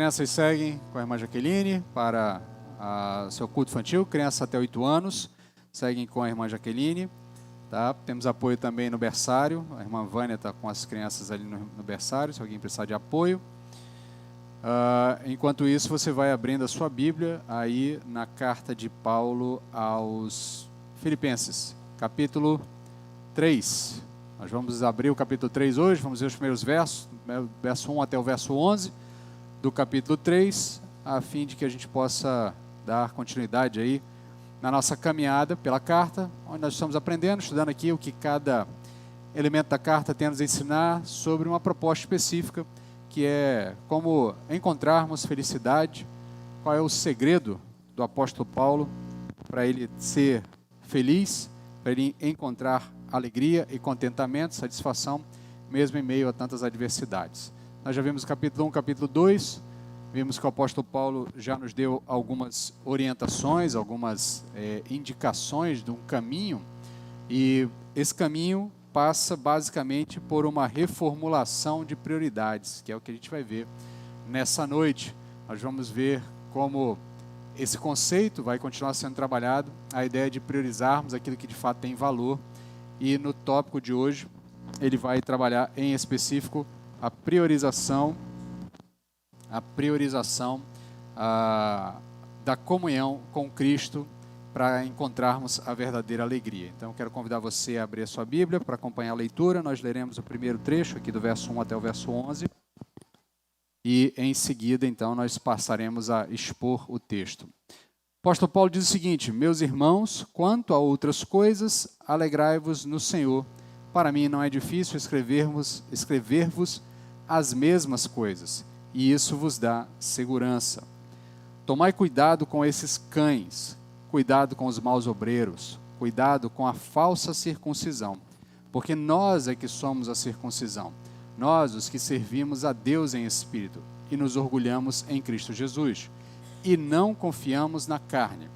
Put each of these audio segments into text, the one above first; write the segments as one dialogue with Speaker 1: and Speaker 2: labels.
Speaker 1: crianças seguem com a irmã Jaqueline para seu culto infantil, crianças até 8 anos, seguem com a irmã Jaqueline. Tá? Temos apoio também no berçário, a irmã Vânia está com as crianças ali no berçário, se alguém precisar de apoio. Enquanto isso, você vai abrindo a sua Bíblia aí na carta de Paulo aos Filipenses, capítulo 3. Nós vamos abrir o capítulo 3 hoje, vamos ver os primeiros versos, verso 1 até o verso 11 do capítulo 3, a fim de que a gente possa dar continuidade aí na nossa caminhada pela carta, onde nós estamos aprendendo, estudando aqui o que cada elemento da carta tem a nos ensinar sobre uma proposta específica, que é como encontrarmos felicidade, qual é o segredo do apóstolo Paulo para ele ser feliz, para ele encontrar alegria e contentamento, satisfação, mesmo em meio a tantas adversidades. Nós já vimos o capítulo 1, capítulo 2, vimos que o apóstolo Paulo já nos deu algumas orientações, algumas indicações de um caminho, e esse caminho passa basicamente por uma reformulação de prioridades, que é o que a gente vai ver nessa noite. Nós vamos ver como esse conceito vai continuar sendo trabalhado, a ideia de priorizarmos aquilo que de fato tem valor, e no tópico de hoje ele vai trabalhar em específico a priorização da comunhão com Cristo para encontrarmos a verdadeira alegria. Então, quero convidar você a abrir a sua Bíblia para acompanhar a leitura. Nós leremos o primeiro trecho aqui do verso 1 até o verso 11 e em seguida, então, nós passaremos a expor o texto. O apóstolo Paulo diz o seguinte: meus irmãos, quanto a outras coisas, alegrai-vos no Senhor. Para mim não é difícil escrever-vos as mesmas coisas, e isso vos dá segurança. Tomai cuidado com esses cães, cuidado com os maus obreiros, cuidado com a falsa circuncisão, porque nós é que somos a circuncisão, nós os que servimos a Deus em espírito e nos orgulhamos em Cristo Jesus, e não confiamos na carne.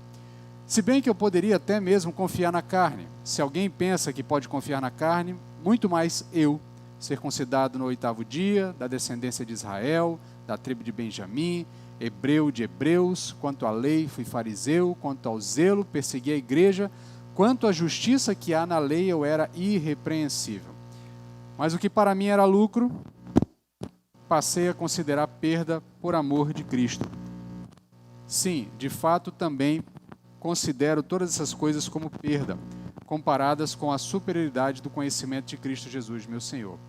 Speaker 1: Se bem que eu poderia até mesmo confiar na carne. Se alguém pensa que pode confiar na carne, muito mais eu, circuncidado no 8º dia, da descendência de Israel, da tribo de Benjamim, hebreu de hebreus, quanto à lei fui fariseu, quanto ao zelo persegui a igreja, quanto à justiça que há na lei eu era irrepreensível. Mas o que para mim era lucro, passei a considerar perda por amor de Cristo. Sim, de fato também considero todas essas coisas como perda, comparadas com a superioridade do conhecimento de Cristo Jesus, meu Senhor,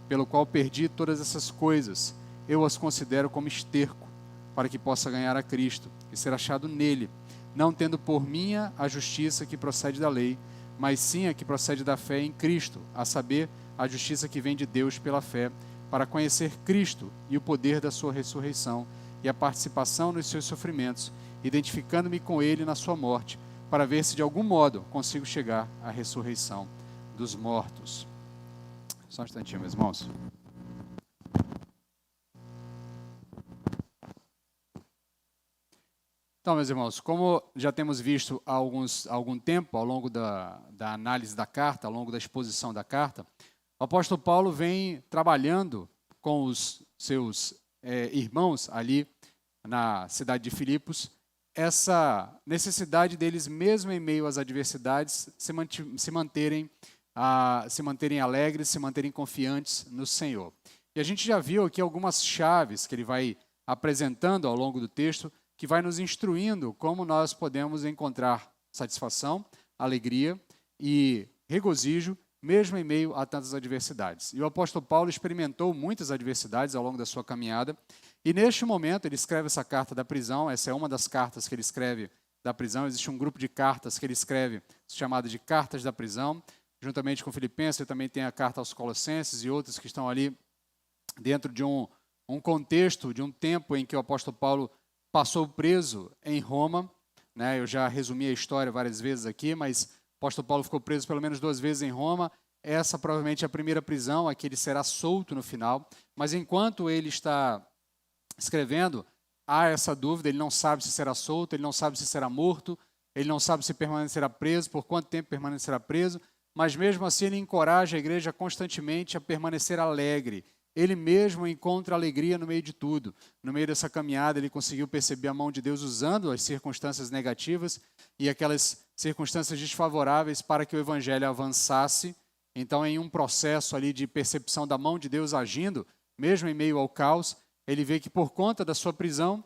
Speaker 1: pelo qual perdi todas essas coisas. Eu as considero como esterco, para que possa ganhar a Cristo e ser achado nele, não tendo por minha a justiça que procede da lei, mas sim a que procede da fé em Cristo, a saber, a justiça que vem de Deus pela fé, para conhecer Cristo e o poder da sua ressurreição e a participação nos seus sofrimentos, identificando-me com ele na sua morte, para ver se de algum modo consigo chegar à ressurreição dos mortos. Só um instantinho, meus irmãos. Então, meus irmãos, como já temos visto há algum tempo, ao longo da análise da carta, ao longo da exposição da carta, o apóstolo Paulo vem trabalhando com os seus irmãos ali na cidade de Filipos, essa necessidade deles, mesmo em meio às adversidades, se manterem alegres, se manterem confiantes no Senhor. E a gente já viu aqui algumas chaves que ele vai apresentando ao longo do texto, que vai nos instruindo como nós podemos encontrar satisfação, alegria e regozijo, mesmo em meio a tantas adversidades. E o apóstolo Paulo experimentou muitas adversidades ao longo da sua caminhada, e neste momento ele escreve essa carta da prisão. Essa é uma das cartas que ele escreve da prisão. Existe um grupo de cartas que ele escreve, chamado de cartas da prisão, juntamente com Filipenses. Ele também tem a carta aos Colossenses e outras que estão ali dentro de um contexto, de um tempo em que o apóstolo Paulo passou preso em Roma, né? Eu já resumi a história várias vezes aqui, mas o apóstolo Paulo ficou preso pelo menos 2 vezes em Roma. Essa provavelmente é a primeira prisão, aqui ele será solto no final. Mas enquanto ele está escrevendo, há essa dúvida, ele não sabe se será solto, ele não sabe se será morto, ele não sabe se permanecerá preso, por quanto tempo permanecerá preso, mas mesmo assim ele encoraja a igreja constantemente a permanecer alegre ele mesmo encontra alegria no meio de tudo. No meio dessa caminhada, ele conseguiu perceber a mão de Deus usando as circunstâncias negativas e aquelas circunstâncias desfavoráveis para que o evangelho avançasse. Então, em um processo ali de percepção da mão de Deus agindo, mesmo em meio ao caos, ele vê que por conta da sua prisão,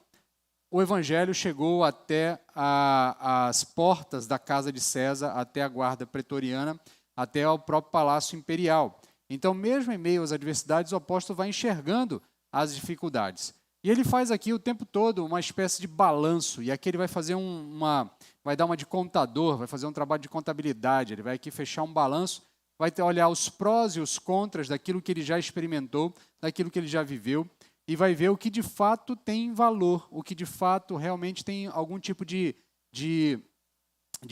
Speaker 1: o evangelho chegou até as portas da casa de César, até a guarda pretoriana, até ao próprio palácio imperial. Então, mesmo em meio às adversidades, o apóstolo vai enxergando as dificuldades. E ele faz aqui o tempo todo uma espécie de balanço, e aqui ele vai fazer vai dar uma de contador, vai fazer um trabalho de contabilidade, ele vai aqui fechar um balanço, vai olhar os prós e os contras daquilo que ele já experimentou, daquilo que ele já viveu, e vai ver o que de fato tem valor, o que de fato realmente tem algum tipo de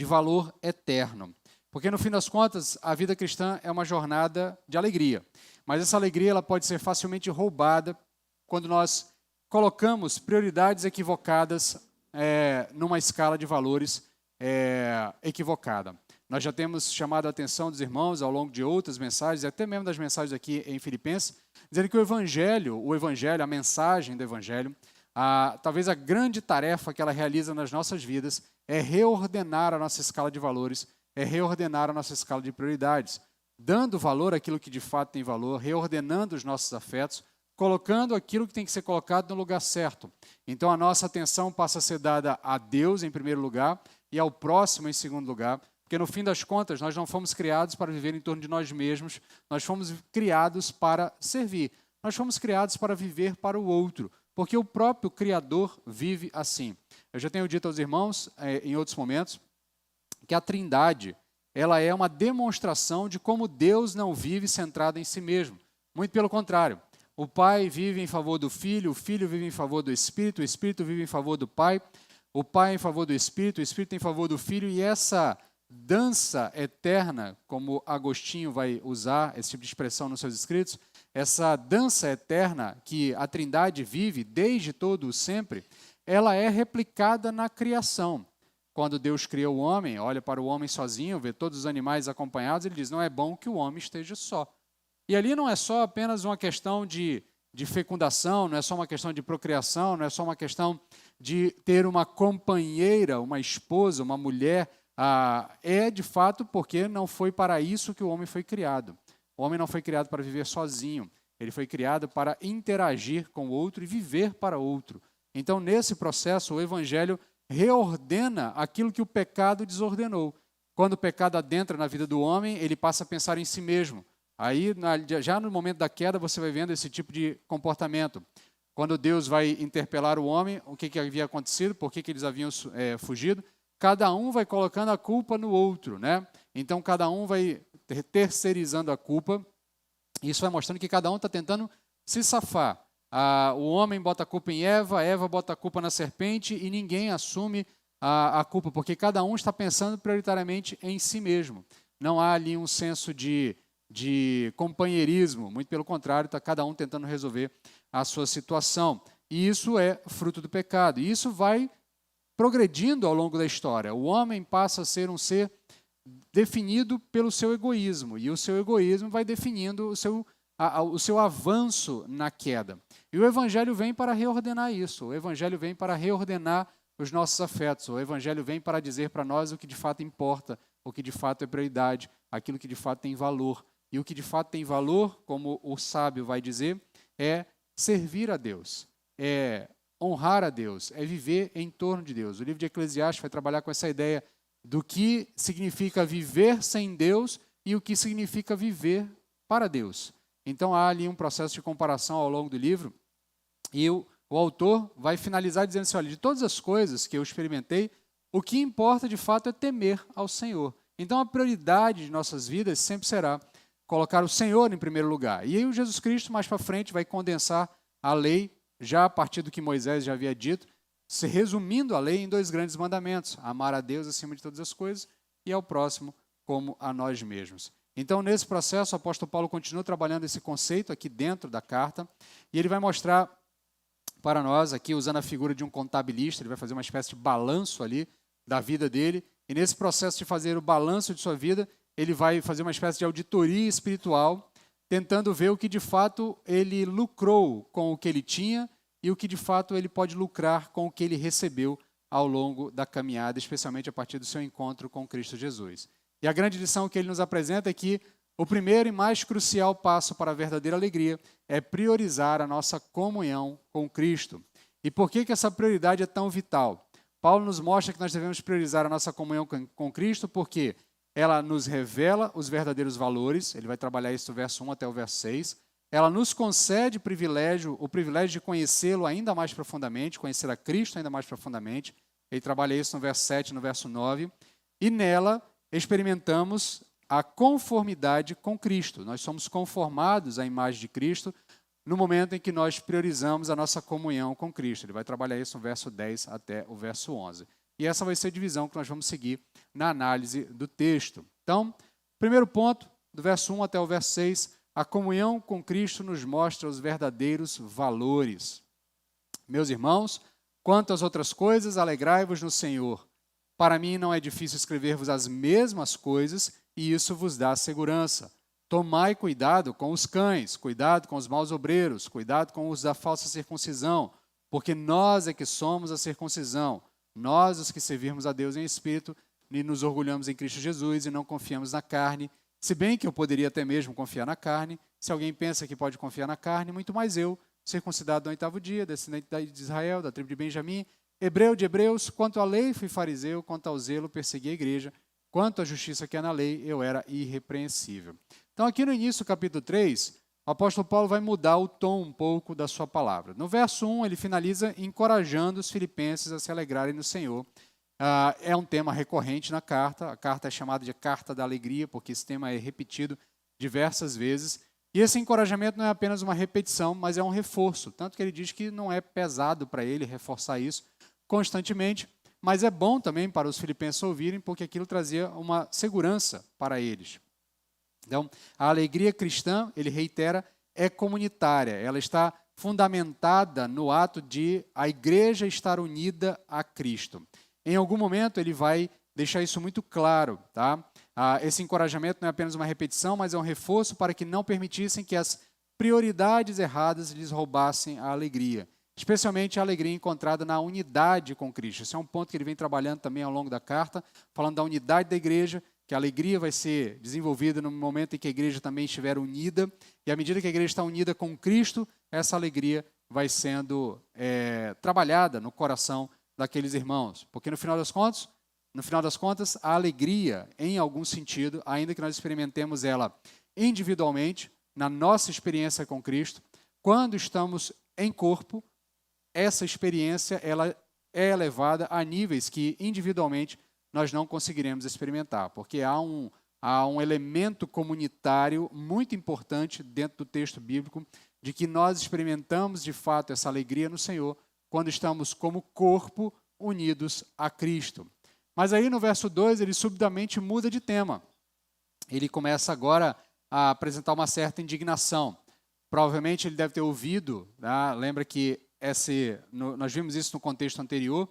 Speaker 1: valor eterno. Porque, no fim das contas, a vida cristã é uma jornada de alegria. Mas essa alegria ela pode ser facilmente roubada quando nós colocamos prioridades equivocadas numa escala de valores equivocada. Nós já temos chamado a atenção dos irmãos ao longo de outras mensagens, até mesmo das mensagens aqui em Filipenses, dizendo que o evangelho, a mensagem do evangelho, talvez a grande tarefa que ela realiza nas nossas vidas é reordenar a nossa escala de valores, é reordenar a nossa escala de prioridades, dando valor àquilo que de fato tem valor, reordenando os nossos afetos, colocando aquilo que tem que ser colocado no lugar certo. Então a nossa atenção passa a ser dada a Deus em primeiro lugar e ao próximo em segundo lugar, porque no fim das contas nós não fomos criados para viver em torno de nós mesmos, nós fomos criados para servir, nós fomos criados para viver para o outro, porque o próprio Criador vive assim. Eu já tenho dito aos irmãos em outros momentos que a Trindade ela é uma demonstração de como Deus não vive centrado em si mesmo. Muito pelo contrário. O Pai vive em favor do Filho, o Filho vive em favor do Espírito, o Espírito vive em favor do Pai, o Pai em favor do Espírito, o Espírito em favor do Filho, e essa dança eterna, como Agostinho vai usar esse tipo de expressão nos seus escritos, essa dança eterna que a Trindade vive desde todo o sempre, ela é replicada na criação. Quando Deus criou o homem, olha para o homem sozinho, vê todos os animais acompanhados, ele diz, não é bom que o homem esteja só. E ali não é só apenas uma questão de fecundação, não é só uma questão de procriação, não é só uma questão de ter uma companheira, uma esposa, uma mulher. É de fato porque não foi para isso que o homem foi criado. O homem não foi criado para viver sozinho, ele foi criado para interagir com o outro e viver para outro. Então, nesse processo, o Evangelho reordena aquilo que o pecado desordenou. Quando o pecado adentra na vida do homem, ele passa a pensar em si mesmo. Aí, já no momento da queda, você vai vendo esse tipo de comportamento. Quando Deus vai interpelar o homem, o que havia acontecido, por que eles haviam fugido, cada um vai colocando a culpa no outro, né? Então, cada um vai terceirizando a culpa. Isso vai mostrando que cada um está tentando se safar. O homem bota a culpa em Eva, Eva bota a culpa na serpente e ninguém assume a culpa, porque cada um está pensando prioritariamente em si mesmo. Não há ali um senso de companheirismo, muito pelo contrário, está cada um tentando resolver a sua situação. E isso é fruto do pecado. E isso vai progredindo ao longo da história. O homem passa a ser um ser definido pelo seu egoísmo, e o seu egoísmo vai definindo o seu avanço na queda. E o Evangelho vem para reordenar isso, o Evangelho vem para reordenar os nossos afetos, o Evangelho vem para dizer para nós o que de fato importa, o que de fato é prioridade, aquilo que de fato tem valor. E o que de fato tem valor, como o sábio vai dizer, é servir a Deus, é honrar a Deus, é viver em torno de Deus. O livro de Eclesiastes vai trabalhar com essa ideia do que significa viver sem Deus e o que significa viver para Deus. Então há ali um processo de comparação ao longo do livro e o autor vai finalizar dizendo assim, olha, de todas as coisas que eu experimentei, o que importa de fato é temer ao Senhor. Então a prioridade de nossas vidas sempre será colocar o Senhor em primeiro lugar. E aí o Jesus Cristo mais para frente vai condensar a lei já a partir do que Moisés já havia dito, se resumindo a lei em 2 grandes mandamentos, amar a Deus acima de todas as coisas e ao próximo como a nós mesmos. Então, nesse processo, o apóstolo Paulo continua trabalhando esse conceito aqui dentro da carta, e ele vai mostrar para nós, aqui usando a figura de um contabilista, ele vai fazer uma espécie de balanço ali da vida dele, e nesse processo de fazer o balanço de sua vida, ele vai fazer uma espécie de auditoria espiritual tentando ver o que de fato ele lucrou com o que ele tinha e o que de fato ele pode lucrar com o que ele recebeu ao longo da caminhada, especialmente a partir do seu encontro com Cristo Jesus. E a grande lição que ele nos apresenta é que o primeiro e mais crucial passo para a verdadeira alegria é priorizar a nossa comunhão com Cristo. E por que essa prioridade é tão vital? Paulo nos mostra que nós devemos priorizar a nossa comunhão com Cristo porque ela nos revela os verdadeiros valores, ele vai trabalhar isso do verso 1 até o verso 6, ela nos concede o privilégio de conhecê-lo ainda mais profundamente, conhecer a Cristo ainda mais profundamente, ele trabalha isso no verso 7 e no verso 9, e nela experimentamos a conformidade com Cristo. Nós somos conformados à imagem de Cristo no momento em que nós priorizamos a nossa comunhão com Cristo. Ele vai trabalhar isso no verso 10 até o verso 11. E essa vai ser a divisão que nós vamos seguir na análise do texto. Então, primeiro ponto, do verso 1 até o verso 6, a comunhão com Cristo nos mostra os verdadeiros valores. Meus irmãos, quanto às outras coisas, alegrai-vos no Senhor. Para mim não é difícil escrever-vos as mesmas coisas, e isso vos dá segurança. Tomai cuidado com os cães, cuidado com os maus obreiros, cuidado com os da falsa circuncisão, porque nós é que somos a circuncisão, nós os que servirmos a Deus em espírito e nos orgulhamos em Cristo Jesus e não confiamos na carne, se bem que eu poderia até mesmo confiar na carne. Se alguém pensa que pode confiar na carne, muito mais eu, circuncidado no 8º dia, descendente de Israel, da tribo de Benjamim, hebreu de hebreus, quanto à lei fui fariseu, quanto ao zelo persegui a igreja, quanto à justiça que é na lei, eu era irrepreensível. Então, aqui no início do capítulo 3, o apóstolo Paulo vai mudar o tom um pouco da sua palavra. No verso 1, ele finaliza encorajando os filipenses a se alegrarem no Senhor. É um tema recorrente na carta. A carta é chamada de Carta da Alegria, porque esse tema é repetido diversas vezes. E esse encorajamento não é apenas uma repetição, mas é um reforço. Tanto que ele diz que não é pesado para ele reforçar isso constantemente, mas é bom também para os filipenses ouvirem, porque aquilo trazia uma segurança para eles. Então, a alegria cristã, ele reitera, é comunitária. Ela está fundamentada no ato de a igreja estar unida a Cristo. Em algum momento, ele vai deixar isso muito claro. Tá? Esse encorajamento não é apenas uma repetição, mas é um reforço para que não permitissem que as prioridades erradas lhes roubassem a alegria. Especialmente a alegria encontrada na unidade com Cristo. Esse é um ponto que ele vem trabalhando também ao longo da carta, falando da unidade da igreja, que a alegria vai ser desenvolvida no momento em que a igreja também estiver unida, e à medida que a igreja está unida com Cristo, essa alegria vai sendo trabalhada no coração daqueles irmãos. Porque no final das contas, a alegria, em algum sentido, ainda que nós experimentemos ela individualmente, na nossa experiência com Cristo, quando estamos em corpo, essa experiência ela é elevada a níveis que individualmente nós não conseguiremos experimentar, porque há um elemento comunitário muito importante dentro do texto bíblico de que nós experimentamos de fato essa alegria no Senhor quando estamos como corpo unidos a Cristo. Mas aí no verso 2 ele subitamente muda de tema. Ele começa agora a apresentar uma certa indignação. Provavelmente ele deve ter ouvido, né? Lembra que nós vimos isso no contexto anterior.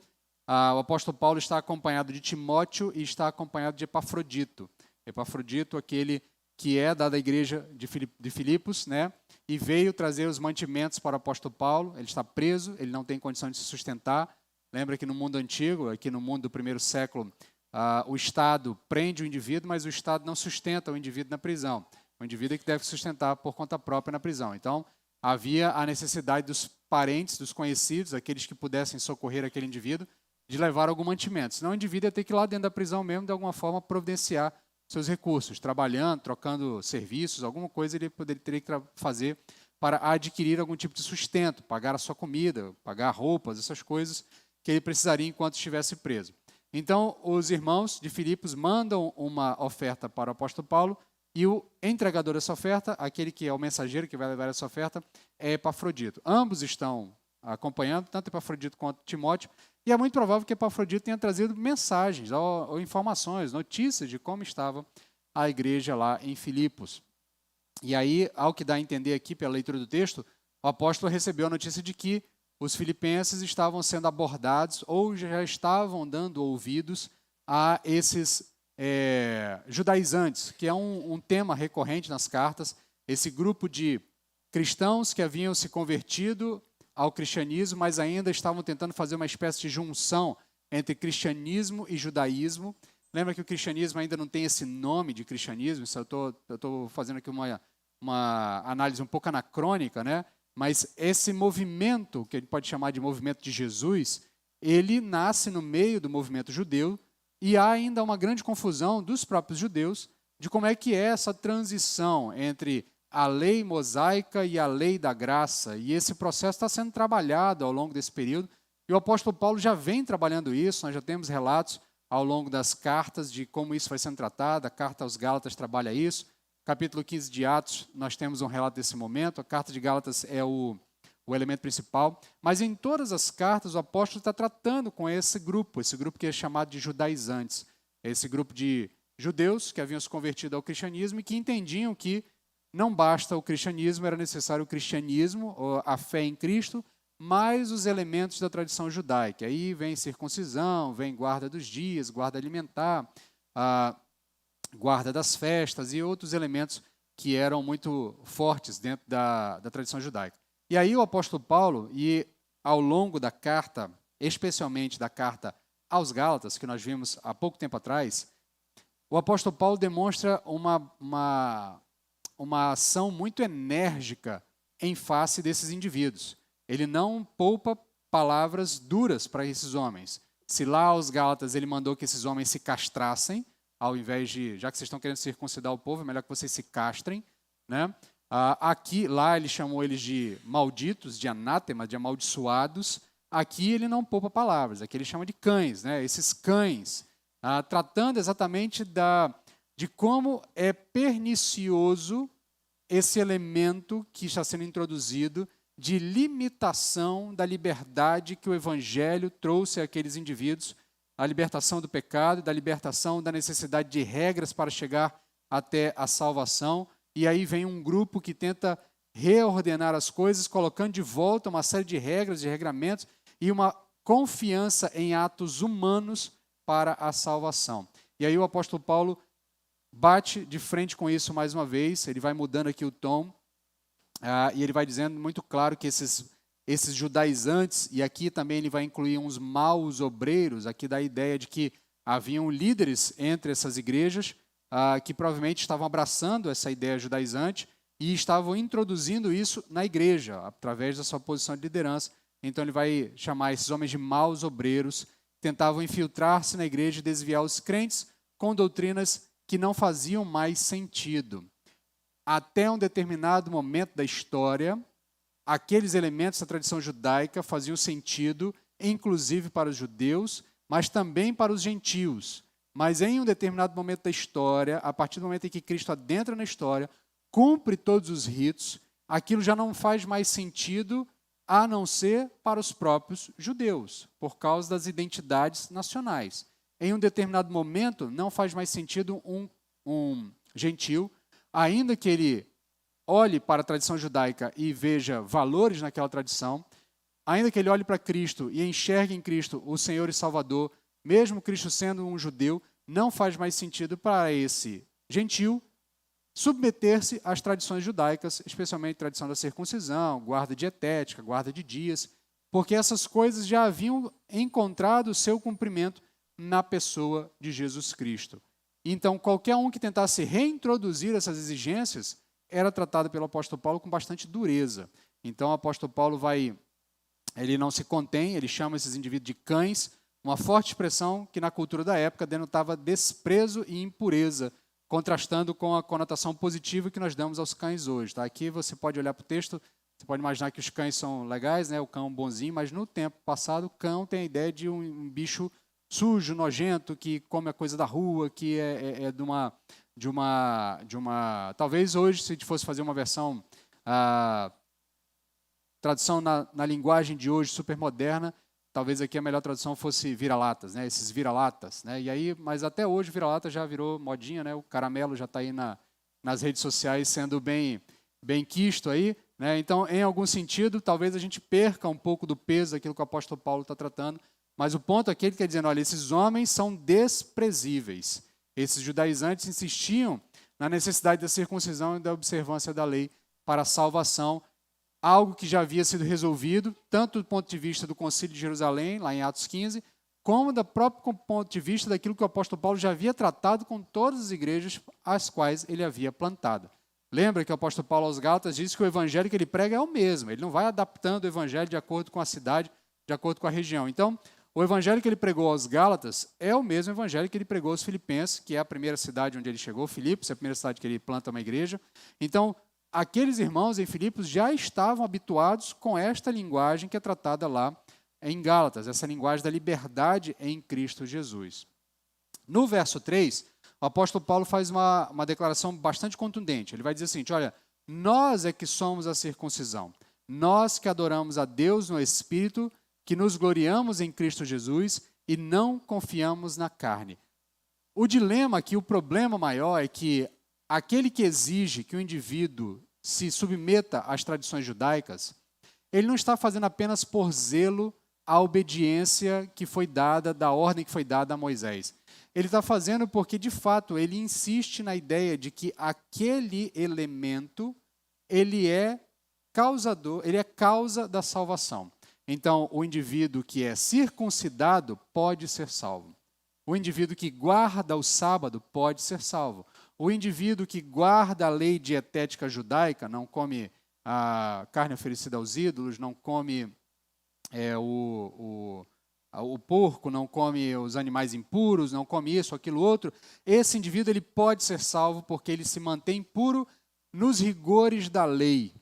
Speaker 1: O apóstolo Paulo está acompanhado de Timóteo e está acompanhado de Epafrodito. Epafrodito, aquele que é da igreja de Filipos, né? E veio trazer os mantimentos para o apóstolo Paulo. Ele está preso, ele não tem condição de se sustentar. Lembra que no mundo antigo, aqui no mundo do primeiro século, o Estado prende o indivíduo, mas o Estado não sustenta o indivíduo na prisão. O indivíduo é que deve sustentar por conta própria na prisão. Então, havia a necessidade dos parentes, dos conhecidos, aqueles que pudessem socorrer aquele indivíduo, de levar algum mantimento. Senão o indivíduo ia ter que ir lá dentro da prisão mesmo, de alguma forma, providenciar seus recursos, trabalhando, trocando serviços, alguma coisa ele teria que fazer para adquirir algum tipo de sustento, pagar a sua comida, pagar roupas, essas coisas que ele precisaria enquanto estivesse preso. Então, os irmãos de Filipos mandam uma oferta para o apóstolo Paulo e o entregador dessa oferta, aquele que é o mensageiro que vai levar essa oferta, é Epafrodito. Ambos estão acompanhando, tanto Epafrodito quanto Timóteo, e é muito provável que Epafrodito tenha trazido mensagens ou informações, notícias de como estava a igreja lá em Filipos. E aí, ao que dá a entender aqui pela leitura do texto, o apóstolo recebeu a notícia de que os filipenses estavam sendo abordados ou já estavam dando ouvidos a esses judaizantes, que é um tema recorrente nas cartas. esse grupo de cristãos que haviam se convertido ao cristianismo, mas ainda estavam tentando fazer uma espécie de junção entre cristianismo e judaísmo. Lembra que o cristianismo ainda não tem esse nome de cristianismo, isso eu estou fazendo aqui uma análise um pouco anacrônica, né? Mas esse movimento, que a gente pode chamar de movimento de Jesus, ele nasce no meio do movimento judeu e há ainda uma grande confusão dos próprios judeus de como é que é essa transição entre a lei mosaica e a lei da graça. E esse processo está sendo trabalhado ao longo desse período. E o apóstolo Paulo já vem trabalhando isso, nós já temos relatos ao longo das cartas de como isso vai sendo tratado. A carta aos Gálatas trabalha isso. Capítulo 15 de Atos, nós temos um relato desse momento. A carta de Gálatas é o elemento principal. Mas em todas as cartas, o apóstolo está tratando com esse grupo que é chamado de judaizantes. Esse grupo de judeus que haviam se convertido ao cristianismo e que entendiam que não basta o cristianismo, era necessário o cristianismo, a fé em Cristo, mais os elementos da tradição judaica. Aí vem circuncisão, vem guarda dos dias, guarda alimentar, guarda das festas e outros elementos que eram muito fortes dentro da tradição judaica. E aí o apóstolo Paulo, e ao longo da carta, especialmente da carta aos Gálatas, que nós vimos há pouco tempo atrás, o apóstolo Paulo demonstra uma ação muito enérgica em face desses indivíduos. Ele não poupa palavras duras para esses homens. Se lá aos Gálatas ele mandou que esses homens se castrassem, ao invés de, já que vocês estão querendo circuncidar o povo, é melhor que vocês se castrem, né? Lá ele chamou eles de malditos, de anátema, de amaldiçoados. Aqui ele não poupa palavras, aqui ele chama de cães, né? Esses cães, tratando exatamente de como é pernicioso esse elemento que está sendo introduzido de limitação da liberdade que o Evangelho trouxe àqueles indivíduos, a libertação do pecado, da libertação da necessidade de regras para chegar até a salvação. E aí vem um grupo que tenta reordenar as coisas, colocando de volta uma série de regras, de regramentos e uma confiança em atos humanos para a salvação. E aí o apóstolo Paulo bate de frente com isso mais uma vez, ele vai mudando aqui o tom, e ele vai dizendo muito claro que esses judaizantes, e aqui também ele vai incluir uns maus obreiros, aqui dá a ideia de que haviam líderes entre essas igrejas, que provavelmente estavam abraçando essa ideia judaizante e estavam introduzindo isso na igreja, através da sua posição de liderança. Então ele vai chamar esses homens de maus obreiros, tentavam infiltrar-se na igreja e desviar os crentes com doutrinas que não faziam mais sentido. Até um determinado momento da história, aqueles elementos da tradição judaica faziam sentido, inclusive para os judeus, mas também para os gentios. Mas em um determinado momento da história, a partir do momento em que Cristo adentra na história, cumpre todos os ritos, aquilo já não faz mais sentido a não ser para os próprios judeus, por causa das identidades nacionais. Em um determinado momento, não faz mais sentido um gentil, ainda que ele olhe para a tradição judaica e veja valores naquela tradição, ainda que ele olhe para Cristo e enxergue em Cristo o Senhor e Salvador, mesmo Cristo sendo um judeu, não faz mais sentido para esse gentil submeter-se às tradições judaicas, especialmente a tradição da circuncisão, guarda dietética, guarda de dias, porque essas coisas já haviam encontrado o seu cumprimento na pessoa de Jesus Cristo. Então, qualquer um que tentasse reintroduzir essas exigências era tratado pelo apóstolo Paulo com bastante dureza. Então, o apóstolo Paulo ele não se contém, ele chama esses indivíduos de cães, uma forte expressão que na cultura da época denotava desprezo e impureza, contrastando com a conotação positiva que nós damos aos cães hoje. Tá? Aqui você pode olhar para o texto, você pode imaginar que os cães são legais, né? O cão bonzinho, mas no tempo passado o cão tem a ideia de um bicho sujo, nojento, que come a coisa da rua, que é de uma... Talvez hoje, se a gente fosse fazer uma versão, tradução na linguagem de hoje, super moderna, talvez aqui a melhor tradução fosse vira-latas, né? Esses vira-latas, né? E aí, mas até hoje vira-lata já virou modinha, né? O caramelo já está aí nas redes sociais sendo bem quisto aí, né? Então, em algum sentido, talvez a gente perca um pouco do peso daquilo que o apóstolo Paulo está tratando, mas o ponto aqui, ele quer dizer, olha, esses homens são desprezíveis. Esses judaizantes insistiam na necessidade da circuncisão e da observância da lei para a salvação, algo que já havia sido resolvido, tanto do ponto de vista do Concílio de Jerusalém, lá em Atos 15, como do próprio ponto de vista daquilo que o apóstolo Paulo já havia tratado com todas as igrejas às quais ele havia plantado. Lembra que o apóstolo Paulo aos Gálatas disse que o evangelho que ele prega é o mesmo, ele não vai adaptando o evangelho de acordo com a cidade, de acordo com a região. Então, o evangelho que ele pregou aos Gálatas é o mesmo evangelho que ele pregou aos Filipenses, que é a primeira cidade onde ele chegou, Filipos, é a primeira cidade que ele planta uma igreja. Então, aqueles irmãos em Filipos já estavam habituados com esta linguagem que é tratada lá em Gálatas, essa linguagem da liberdade em Cristo Jesus. No verso 3, o apóstolo Paulo faz uma declaração bastante contundente. Ele vai dizer o seguinte, olha, nós é que somos a circuncisão, nós que adoramos a Deus no Espírito, que nos gloriamos em Cristo Jesus e não confiamos na carne. O dilema aqui, o problema maior é que aquele que exige que o indivíduo se submeta às tradições judaicas, ele não está fazendo apenas por zelo à obediência que foi dada, da ordem que foi dada a Moisés. Ele está fazendo porque, de fato, ele insiste na ideia de que aquele elemento, ele é causador, ele é causa da salvação. Então, o indivíduo que é circuncidado pode ser salvo. O indivíduo que guarda o sábado pode ser salvo. O indivíduo que guarda a lei dietética judaica, não come a carne oferecida aos ídolos, não come o porco, não come os animais impuros, não come isso, aquilo, outro, esse indivíduo ele pode ser salvo porque ele se mantém puro nos rigores da lei.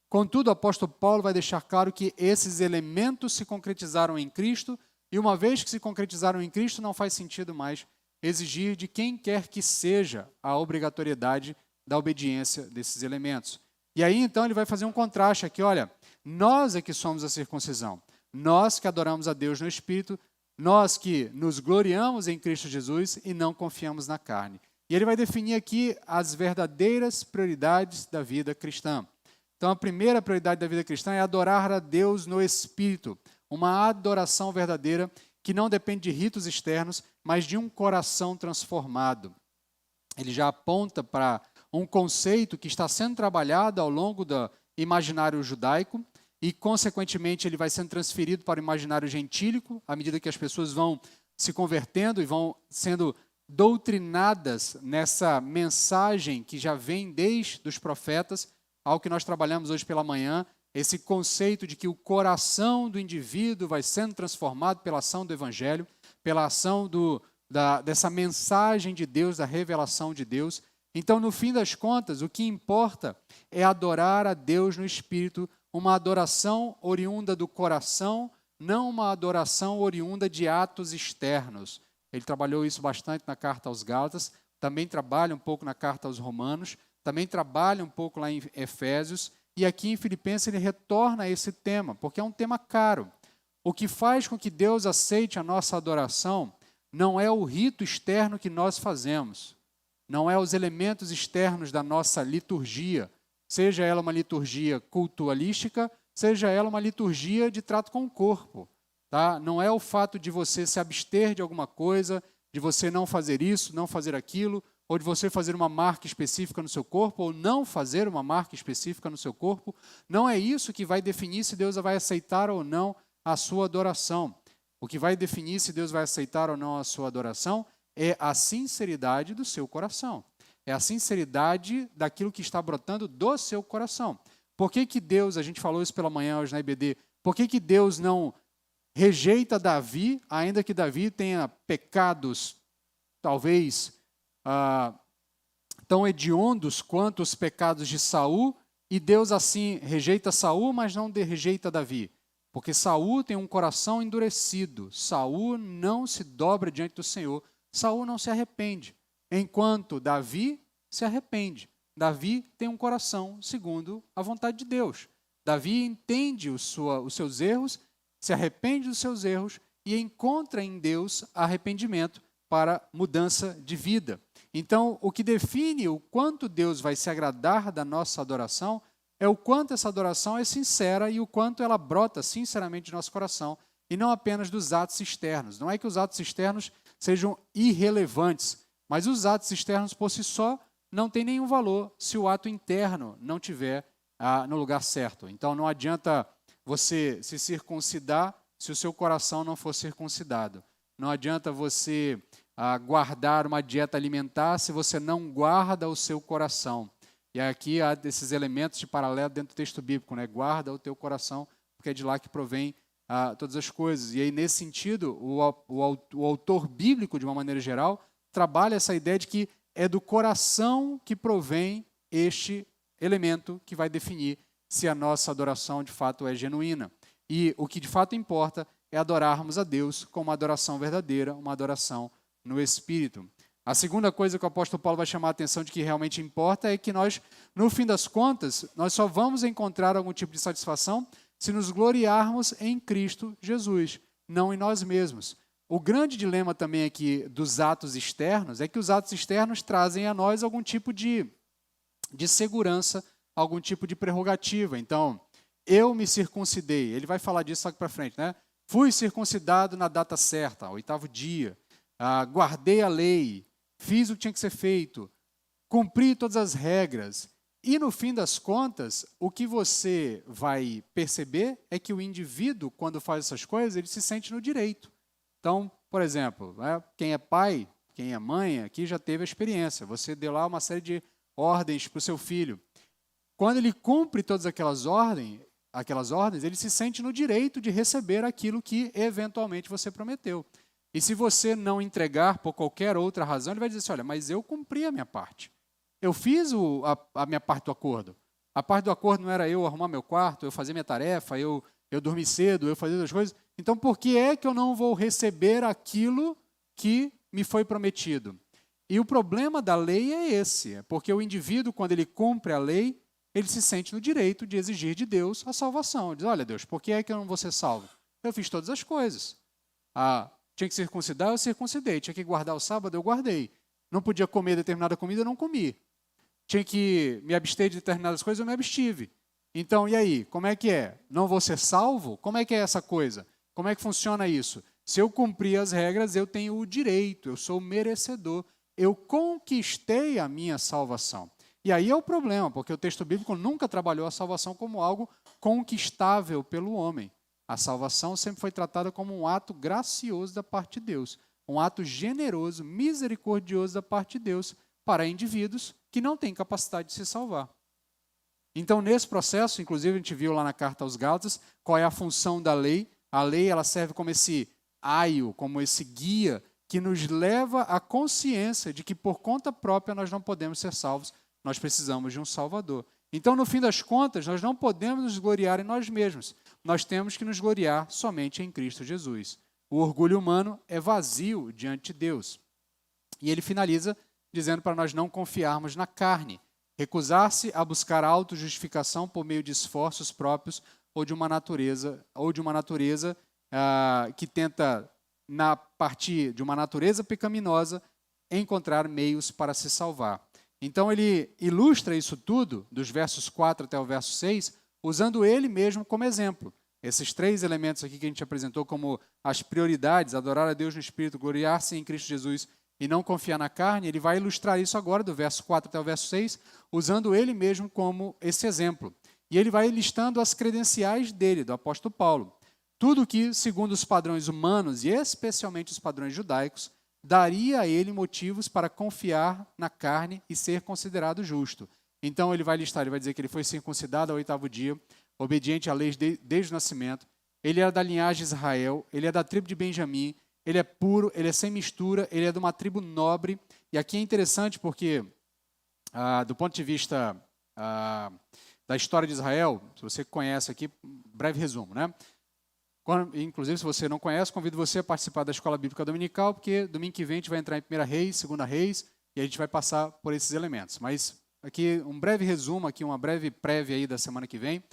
Speaker 1: Contudo, o apóstolo Paulo vai deixar claro que esses elementos se concretizaram em Cristo e uma vez que se concretizaram em Cristo, não faz sentido mais exigir de quem quer que seja a obrigatoriedade da obediência desses elementos. E aí, então, ele vai fazer um contraste aqui, olha, nós é que somos a circuncisão, nós que adoramos a Deus no Espírito, nós que nos gloriamos em Cristo Jesus e não confiamos na carne. E ele vai definir aqui as verdadeiras prioridades da vida cristã. Então, a primeira prioridade da vida cristã é adorar a Deus no Espírito, uma adoração verdadeira que não depende de ritos externos, mas de um coração transformado. Ele já aponta para um conceito que está sendo trabalhado ao longo do imaginário judaico e, consequentemente, ele vai sendo transferido para o imaginário gentílico, à medida que as pessoas vão se convertendo e vão sendo doutrinadas nessa mensagem que já vem desde os profetas, ao que nós trabalhamos hoje pela manhã, esse conceito de que o coração do indivíduo vai sendo transformado pela ação do Evangelho, pela ação dessa mensagem de Deus, da revelação de Deus. Então, no fim das contas, o que importa é adorar a Deus no Espírito, uma adoração oriunda do coração, não uma adoração oriunda de atos externos. Ele trabalhou isso bastante na carta aos Gálatas, também trabalha um pouco na carta aos Romanos, também trabalha um pouco lá em Efésios, e aqui em Filipenses ele retorna a esse tema, porque é um tema caro. O que faz com que Deus aceite a nossa adoração não é o rito externo que nós fazemos, não é os elementos externos da nossa liturgia, seja ela uma liturgia cultualística, seja ela uma liturgia de trato com o corpo. Tá? Não é o fato de você se abster de alguma coisa, de você não fazer isso, não fazer aquilo, ou de você fazer uma marca específica no seu corpo, ou não fazer uma marca específica no seu corpo. Não é isso que vai definir se Deus vai aceitar ou não a sua adoração. O que vai definir se Deus vai aceitar ou não a sua adoração é a sinceridade do seu coração. É a sinceridade daquilo que está brotando do seu coração. Por que que Deus, a gente falou isso pela manhã hoje na IBD, por que que Deus não rejeita Davi, ainda que Davi tenha pecados, talvez, tão hediondos quanto os pecados de Saul, e Deus assim rejeita Saul, mas não rejeita Davi? Porque Saul tem um coração endurecido, Saul não se dobra diante do Senhor, Saul não se arrepende, enquanto Davi se arrepende. Davi tem um coração segundo a vontade de Deus. Davi entende os seus erros, se arrepende dos seus erros e encontra em Deus arrependimento para mudança de vida. Então, o que define o quanto Deus vai se agradar da nossa adoração é o quanto essa adoração é sincera e o quanto ela brota sinceramente do nosso coração e não apenas dos atos externos. Não é que os atos externos sejam irrelevantes, mas os atos externos por si só não tem nenhum valor se o ato interno não tiver no lugar certo. Então não adianta você se circuncidar se o seu coração não for circuncidado. Não adianta você guardar uma dieta alimentar se você não guarda o seu coração. E aqui há desses elementos de paralelo dentro do texto bíblico, né? Guarda o teu coração, porque é de lá que provém todas as coisas. E aí, nesse sentido, o autor bíblico, de uma maneira geral, trabalha essa ideia de que é do coração que provém este elemento que vai definir se a nossa adoração de fato é genuína. E o que de fato importa é adorarmos a Deus com uma adoração verdadeira, uma adoração no Espírito. A segunda coisa que o apóstolo Paulo vai chamar a atenção de que realmente importa é que nós, no fim das contas, nós só vamos encontrar algum tipo de satisfação se nos gloriarmos em Cristo Jesus, não em nós mesmos. O grande dilema também aqui dos atos externos é que os atos externos trazem a nós algum tipo de segurança, algum tipo de prerrogativa. Então, eu me circuncidei, ele vai falar disso aqui para frente, né? Fui circuncidado na data certa, 8º dia, guardei a lei, fiz o que tinha que ser feito, cumpri todas as regras. E, no fim das contas, o que você vai perceber é que o indivíduo, quando faz essas coisas, ele se sente no direito. Então, por exemplo, quem é pai, quem é mãe, aqui já teve a experiência. Você deu lá uma série de ordens para o seu filho. Quando ele cumpre todas aquelas ordens, ele se sente no direito de receber aquilo que, eventualmente, você prometeu. E se você não entregar por qualquer outra razão, ele vai dizer assim, olha, mas eu cumpri a minha parte. Eu fiz a minha parte do acordo. A parte do acordo não era eu arrumar meu quarto, eu fazer minha tarefa, eu dormir cedo, eu fazer as coisas. Então, por que é que eu não vou receber aquilo que me foi prometido? E o problema da lei é esse, porque o indivíduo, quando ele cumpre a lei, ele se sente no direito de exigir de Deus a salvação. Ele diz, olha Deus, por que é que eu não vou ser salvo? Eu fiz todas as coisas. Tinha que circuncidar, eu circuncidei. Tinha que guardar o sábado, eu guardei. Não podia comer determinada comida, eu não comi. Tinha que me abster de determinadas coisas, eu me abstive. Então, e aí? Como é que é? Não vou ser salvo? Como é que é essa coisa? Como é que funciona isso? Se eu cumprir as regras, eu tenho o direito, eu sou merecedor. Eu conquistei a minha salvação. E aí é o problema, porque o texto bíblico nunca trabalhou a salvação como algo conquistável pelo homem. A salvação sempre foi tratada como um ato gracioso da parte de Deus, um ato generoso, misericordioso da parte de Deus para indivíduos que não têm capacidade de se salvar. Então, nesse processo, inclusive a gente viu lá na carta aos Gálatas, qual é a função da lei. A lei ela serve como esse aio, como esse guia que nos leva à consciência de que por conta própria nós não podemos ser salvos, nós precisamos de um Salvador. Então, no fim das contas, nós não podemos nos gloriar em nós mesmos. Nós temos que nos gloriar somente em Cristo Jesus. O orgulho humano é vazio diante de Deus. E ele finaliza dizendo para nós não confiarmos na carne, recusar-se a buscar autojustificação por meio de esforços próprios ou de uma natureza que tenta, a partir de uma natureza pecaminosa, encontrar meios para se salvar. Então ele ilustra isso tudo, dos versos 4 até o verso 6, usando ele mesmo como exemplo. Esses 3 elementos aqui que a gente apresentou como as prioridades, adorar a Deus no Espírito, gloriar-se em Cristo Jesus e não confiar na carne, ele vai ilustrar isso agora, do verso 4 até o verso 6, usando ele mesmo como esse exemplo. E ele vai listando as credenciais dele, do apóstolo Paulo. Tudo que, segundo os padrões humanos, e especialmente os padrões judaicos, daria a ele motivos para confiar na carne e ser considerado justo. Então ele vai listar, ele vai dizer que ele foi circuncidado ao 8º dia, obediente à lei desde o nascimento, ele era da linhagem de Israel, ele é da tribo de Benjamim, ele é puro, ele é sem mistura, ele é de uma tribo nobre. E aqui é interessante porque, do ponto de vista da história de Israel, se você conhece aqui, breve resumo, né? Inclusive, se você não conhece, convido você a participar da Escola Bíblica Dominical, porque domingo que vem a gente vai entrar em 1 Reis, 2 Reis, e a gente vai passar por esses elementos. Mas aqui um breve resumo, aqui uma breve prévia aí da semana que vem.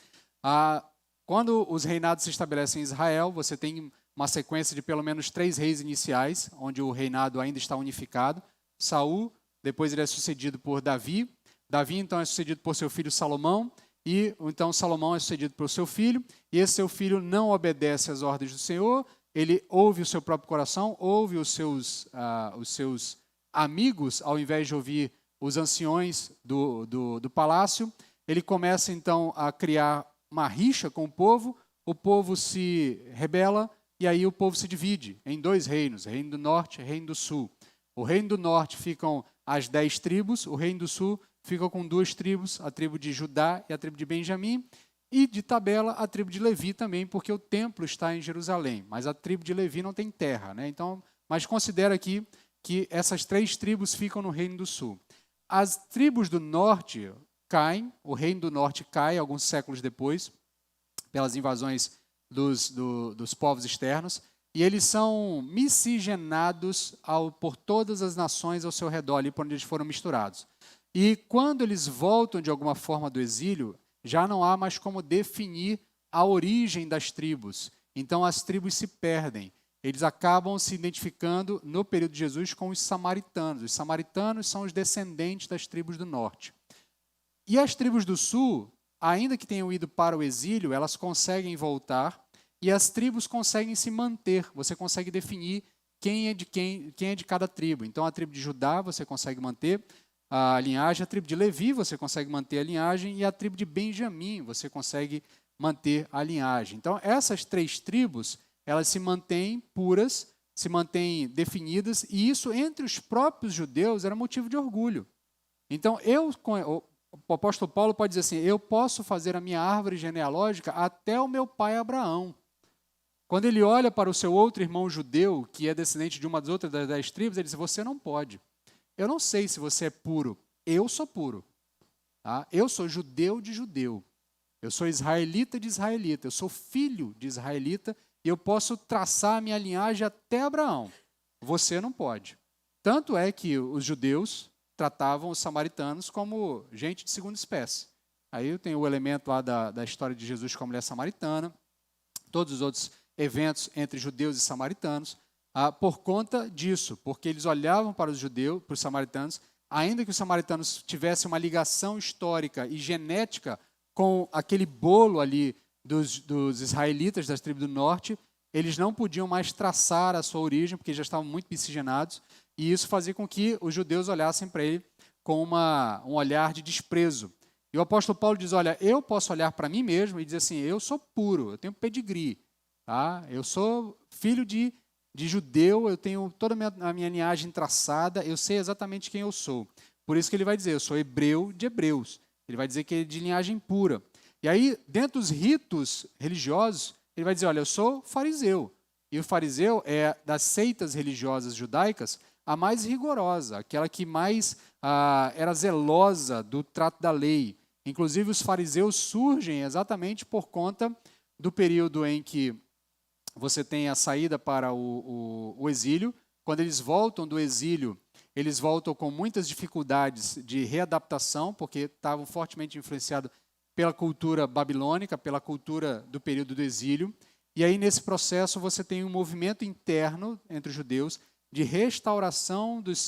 Speaker 1: Quando os reinados se estabelecem em Israel, você tem uma sequência de pelo menos 3 reis iniciais, onde o reinado ainda está unificado. Saul, depois ele é sucedido por Davi. Davi, então, é sucedido por seu filho Salomão. E então Salomão é sucedido pelo seu filho, e esse seu filho não obedece às ordens do Senhor, ele ouve o seu próprio coração, ouve os seus amigos, ao invés de ouvir os anciões do palácio, ele começa então a criar uma rixa com o povo se rebela e aí o povo se divide em 2 reinos, reino do norte e reino do sul. O reino do norte ficam as 10 tribos, o reino do sul fica com 2 tribos, a tribo de Judá e a tribo de Benjamim, e de tabela a tribo de Levi também, porque o templo está em Jerusalém, mas a tribo de Levi não tem terra, né? Então, mas considera aqui que essas 3 tribos ficam no reino do sul. As tribos do norte caem, o reino do norte cai alguns séculos depois, pelas invasões dos povos externos, e eles são miscigenados por todas as nações ao seu redor, ali por onde eles foram misturados. E quando eles voltam de alguma forma do exílio, já não há mais como definir a origem das tribos. Então as tribos se perdem. Eles acabam se identificando no período de Jesus com os samaritanos. Os samaritanos são os descendentes das tribos do norte. E as tribos do sul, ainda que tenham ido para o exílio, elas conseguem voltar e as tribos conseguem se manter. Você consegue definir quem é de cada tribo. Então a tribo de Judá você consegue manter a linhagem, a tribo de Levi você consegue manter a linhagem e a tribo de Benjamim você consegue manter a linhagem. Então essas 3 tribos, elas se mantêm puras, se mantêm definidas, e isso entre os próprios judeus era motivo de orgulho. Então o apóstolo Paulo pode dizer assim, eu posso fazer a minha árvore genealógica até o meu pai Abraão. Quando ele olha para o seu outro irmão judeu, que é descendente de uma das outras das 10 tribos, ele diz, você não pode. Eu não sei se você é puro, eu sou puro. Tá? Eu sou judeu de judeu. Eu sou israelita de israelita. Eu sou filho de israelita e eu posso traçar a minha linhagem até Abraão. Você não pode. Tanto é que os judeus tratavam os samaritanos como gente de segunda espécie. Aí tem o elemento lá da história de Jesus com a mulher samaritana, todos os outros eventos entre judeus e samaritanos, por conta disso, porque eles olhavam para os judeus, para os samaritanos, ainda que os samaritanos tivessem uma ligação histórica e genética com aquele bolo ali dos israelitas das tribos do norte, eles não podiam mais traçar a sua origem, porque já estavam muito miscigenados, e isso fazia com que os judeus olhassem para ele com um olhar de desprezo. E o apóstolo Paulo diz, olha, eu posso olhar para mim mesmo e dizer assim, eu sou puro, eu tenho pedigree, tá? Eu sou filho de judeu, eu tenho toda a minha linhagem traçada, eu sei exatamente quem eu sou. Por isso que ele vai dizer, eu sou hebreu de hebreus. Ele vai dizer que é de linhagem pura. E aí, dentro dos ritos religiosos, ele vai dizer, olha, eu sou fariseu. E o fariseu é, das seitas religiosas judaicas, a mais rigorosa, aquela que mais era zelosa do trato da lei. Inclusive, os fariseus surgem exatamente por conta do período em que você tem a saída para o exílio. Quando eles voltam do exílio, eles voltam com muitas dificuldades de readaptação, porque estavam fortemente influenciados pela cultura babilônica, pela cultura do período do exílio. E aí, nesse processo, você tem um movimento interno entre os judeus de restauração das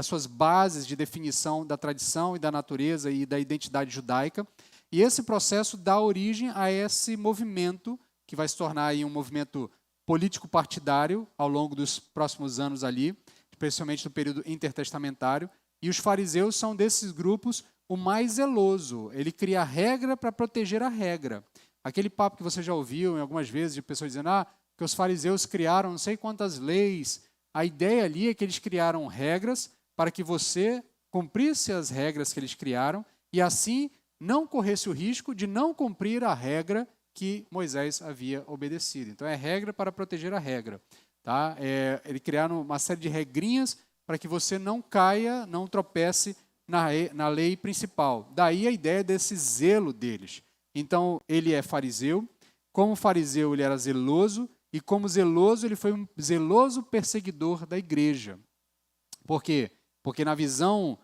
Speaker 1: suas bases de definição da tradição e da natureza e da identidade judaica. E esse processo dá origem a esse movimento, que vai se tornar aí um movimento político-partidário ao longo dos próximos anos ali, especialmente no período intertestamentário. E os fariseus são desses grupos o mais zeloso. Ele cria a regra para proteger a regra. Aquele papo que você já ouviu em algumas vezes de pessoas dizendo que os fariseus criaram não sei quantas leis. A ideia ali é que eles criaram regras para que você cumprisse as regras que eles criaram e assim não corresse o risco de não cumprir a regra que Moisés havia obedecido. Então é regra para proteger a regra. Tá? Eles criaram uma série de regrinhas para que você não caia, não tropece na lei principal. Daí a ideia desse zelo deles. Então ele é fariseu, como fariseu ele era zeloso, e como zeloso ele foi um zeloso perseguidor da igreja. Por quê? Porque na visão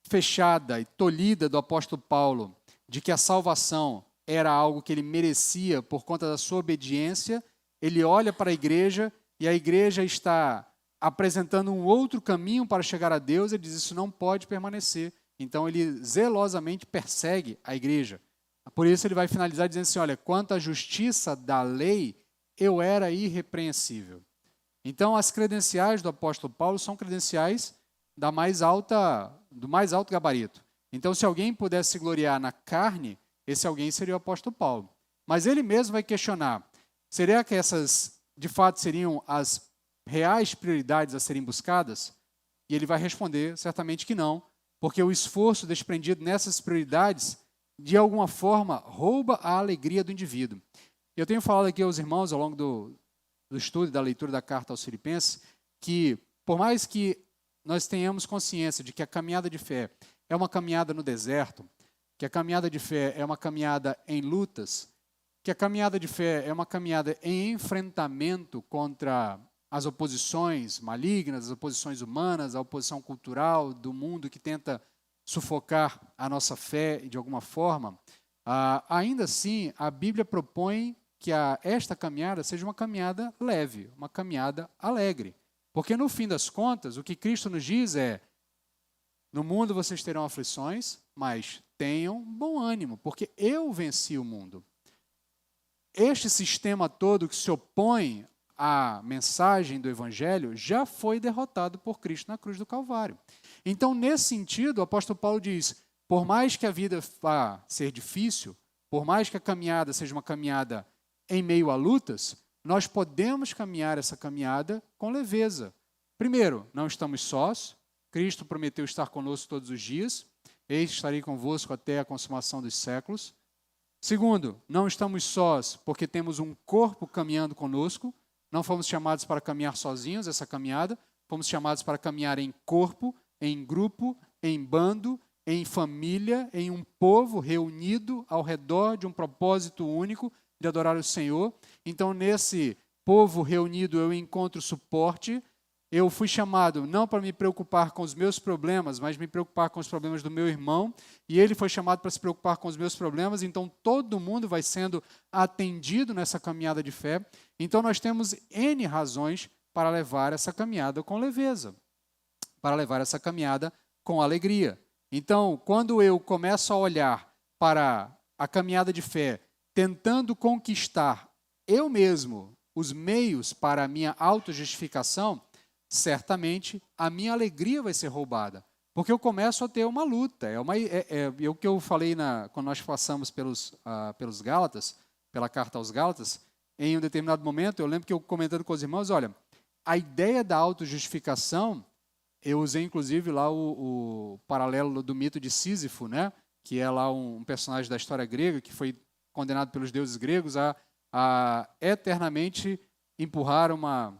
Speaker 1: fechada e tolhida do apóstolo Paulo, de que a salvação era algo que ele merecia por conta da sua obediência, ele olha para a igreja e a igreja está apresentando um outro caminho para chegar a Deus, ele diz, isso não pode permanecer. Então ele zelosamente persegue a igreja. Por isso ele vai finalizar dizendo assim, olha, quanto à justiça da lei, eu era irrepreensível. Então as credenciais do apóstolo Paulo são credenciais do mais alto gabarito. Então, se alguém pudesse se gloriar na carne, esse alguém seria o apóstolo Paulo. Mas ele mesmo vai questionar, será que essas, de fato, seriam as reais prioridades a serem buscadas? E ele vai responder, certamente que não, porque o esforço desprendido nessas prioridades, de alguma forma, rouba a alegria do indivíduo. Eu tenho falado aqui aos irmãos, ao longo do estudo e da leitura da carta aos Filipenses, que por mais que nós tenhamos consciência de que a caminhada de fé é uma caminhada no deserto, que a caminhada de fé é uma caminhada em lutas, que a caminhada de fé é uma caminhada em enfrentamento contra as oposições malignas, as oposições humanas, a oposição cultural do mundo que tenta sufocar a nossa fé de alguma forma, ainda assim a Bíblia propõe que esta caminhada seja uma caminhada leve, uma caminhada alegre. Porque no fim das contas, o que Cristo nos diz é: no mundo vocês terão aflições, mas tenham bom ânimo, porque eu venci o mundo. Este sistema todo que se opõe à mensagem do Evangelho já foi derrotado por Cristo na cruz do Calvário. Então, nesse sentido, o apóstolo Paulo diz, por mais que a vida vá ser difícil, por mais que a caminhada seja uma caminhada em meio a lutas, nós podemos caminhar essa caminhada com leveza. Primeiro, não estamos sós. Cristo prometeu estar conosco todos os dias. Eis que estarei convosco até a consumação dos séculos. Segundo, não estamos sós porque temos um corpo caminhando conosco. Não fomos chamados para caminhar sozinhos essa caminhada. Fomos chamados para caminhar em corpo, em grupo, em bando, em família, em um povo reunido ao redor de um propósito único de adorar o Senhor. Então, nesse povo reunido, eu encontro suporte. Eu fui chamado não para me preocupar com os meus problemas, mas me preocupar com os problemas do meu irmão. E ele foi chamado para se preocupar com os meus problemas. Então, todo mundo vai sendo atendido nessa caminhada de fé. Então, nós temos N razões para levar essa caminhada com leveza, para levar essa caminhada com alegria. Então, quando eu começo a olhar para a caminhada de fé, tentando conquistar eu mesmo os meios para a minha autojustificação, certamente a minha alegria vai ser roubada. Porque eu começo a ter uma luta. É o que eu falei quando nós passamos pelos Gálatas, pela carta aos Gálatas, em um determinado momento, eu lembro que eu comentando com os irmãos, olha, a ideia da autojustificação, eu usei inclusive lá o paralelo do mito de Sísifo, né? Que é lá um personagem da história grega que foi condenado pelos deuses gregos a eternamente empurrar uma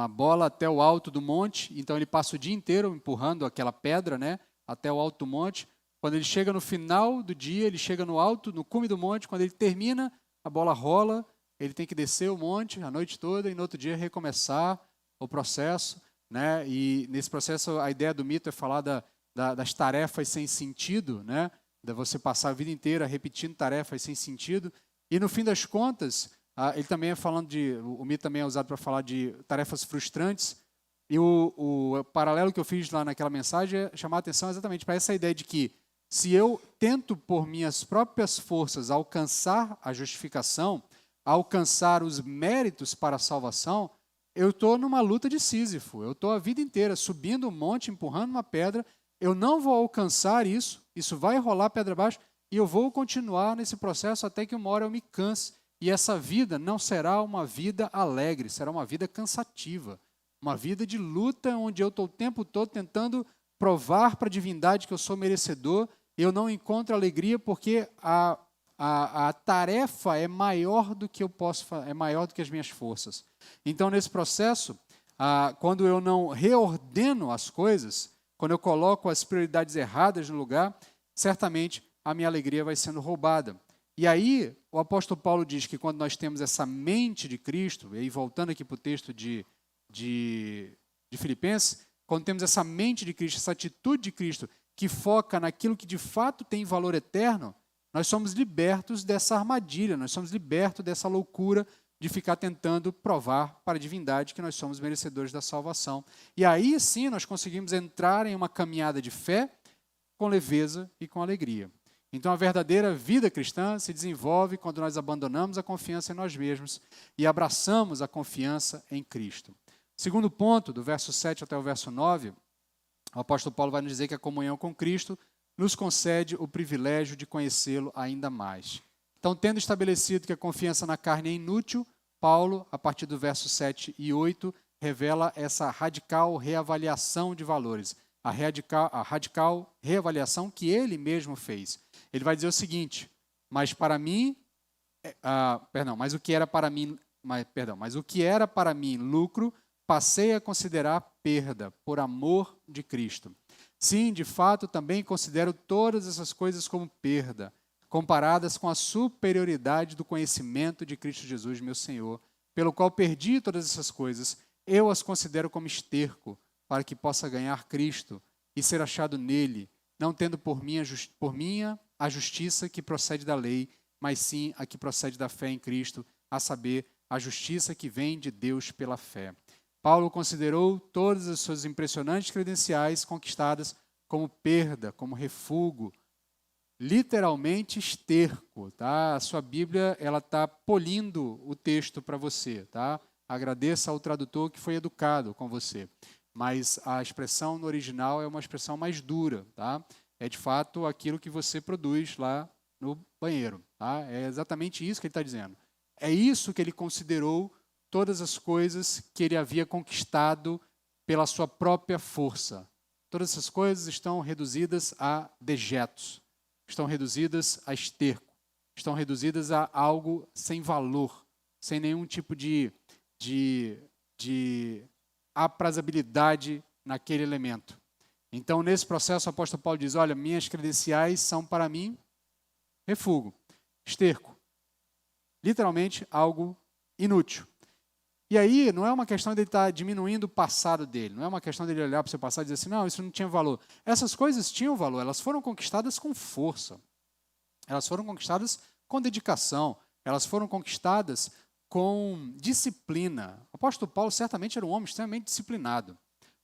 Speaker 1: bola até o alto do monte. Então ele passa o dia inteiro empurrando aquela pedra, né, até o alto do monte. Quando ele chega no final do dia, ele chega no cume do monte. Quando ele termina, a bola rola, ele tem que descer o monte a noite toda e no outro dia recomeçar o processo, né? E nesse processo a ideia do mito é falar das tarefas sem sentido, né? De você passar a vida inteira repetindo tarefas sem sentido. E no fim das contas, ele também é falando o mito também é usado para falar de tarefas frustrantes. E o paralelo que eu fiz lá naquela mensagem é chamar a atenção exatamente para essa ideia de que se eu tento por minhas próprias forças alcançar a justificação, alcançar os méritos para a salvação, eu estou numa luta de Sísifo. Eu estou a vida inteira subindo um monte, empurrando uma pedra. Eu não vou alcançar isso. Isso vai rolar pedra abaixo e eu vou continuar nesse processo até que uma hora eu me canse. E essa vida não será uma vida alegre, será uma vida cansativa. Uma vida de luta onde eu estou o tempo todo tentando provar para a divindade que eu sou merecedor. Eu não encontro alegria porque a tarefa é maior do que eu posso fazer, é maior do que as minhas forças. Então, nesse processo, quando eu não reordeno as coisas, quando eu coloco as prioridades erradas no lugar, certamente a minha alegria vai sendo roubada. E aí, o apóstolo Paulo diz que quando nós temos essa mente de Cristo, e aí voltando aqui para o texto de Filipenses, quando temos essa mente de Cristo, essa atitude de Cristo, que foca naquilo que de fato tem valor eterno, nós somos libertos dessa armadilha, nós somos libertos dessa loucura de ficar tentando provar para a divindade que nós somos merecedores da salvação. E aí sim nós conseguimos entrar em uma caminhada de fé com leveza e com alegria. Então a verdadeira vida cristã se desenvolve quando nós abandonamos a confiança em nós mesmos e abraçamos a confiança em Cristo. Segundo ponto, do verso 7 até o verso 9, o apóstolo Paulo vai nos dizer que a comunhão com Cristo nos concede o privilégio de conhecê-lo ainda mais. Então, tendo estabelecido que a confiança na carne é inútil, Paulo, a partir do verso 7 e 8, revela essa radical reavaliação de valores, a radical reavaliação que ele mesmo fez. Ele vai dizer o seguinte: mas o que era para mim lucro, passei a considerar perda por amor de Cristo. Sim, de fato, também considero todas essas coisas como perda, comparadas com a superioridade do conhecimento de Cristo Jesus, meu Senhor, pelo qual perdi todas essas coisas. Eu as considero como esterco, para que possa ganhar Cristo e ser achado nele, não tendo por minha a justiça que procede da lei, mas sim a que procede da fé em Cristo, a saber, a justiça que vem de Deus pela fé. Paulo considerou todas as suas impressionantes credenciais conquistadas como perda, como refúgio, literalmente esterco, tá? A sua Bíblia, ela está polindo o texto para você, tá? Agradeça ao tradutor que foi educado com você. Mas a expressão no original é uma expressão mais dura, tá? É de fato aquilo que você produz lá no banheiro, tá? É exatamente isso que ele está dizendo. É isso que ele considerou todas as coisas que ele havia conquistado pela sua própria força. Todas essas coisas estão reduzidas a dejetos, estão reduzidas a esterco, estão reduzidas a algo sem valor, sem nenhum tipo de aprazabilidade naquele elemento. Então, nesse processo, o apóstolo Paulo diz: olha, minhas credenciais são para mim refúgio, esterco, literalmente algo inútil. E aí, não é uma questão de ele estar diminuindo o passado dele, não é uma questão de ele olhar para o seu passado e dizer assim, não, isso não tinha valor. Essas coisas tinham valor, elas foram conquistadas com força, elas foram conquistadas com dedicação, elas foram conquistadas com disciplina. O apóstolo Paulo certamente era um homem extremamente disciplinado.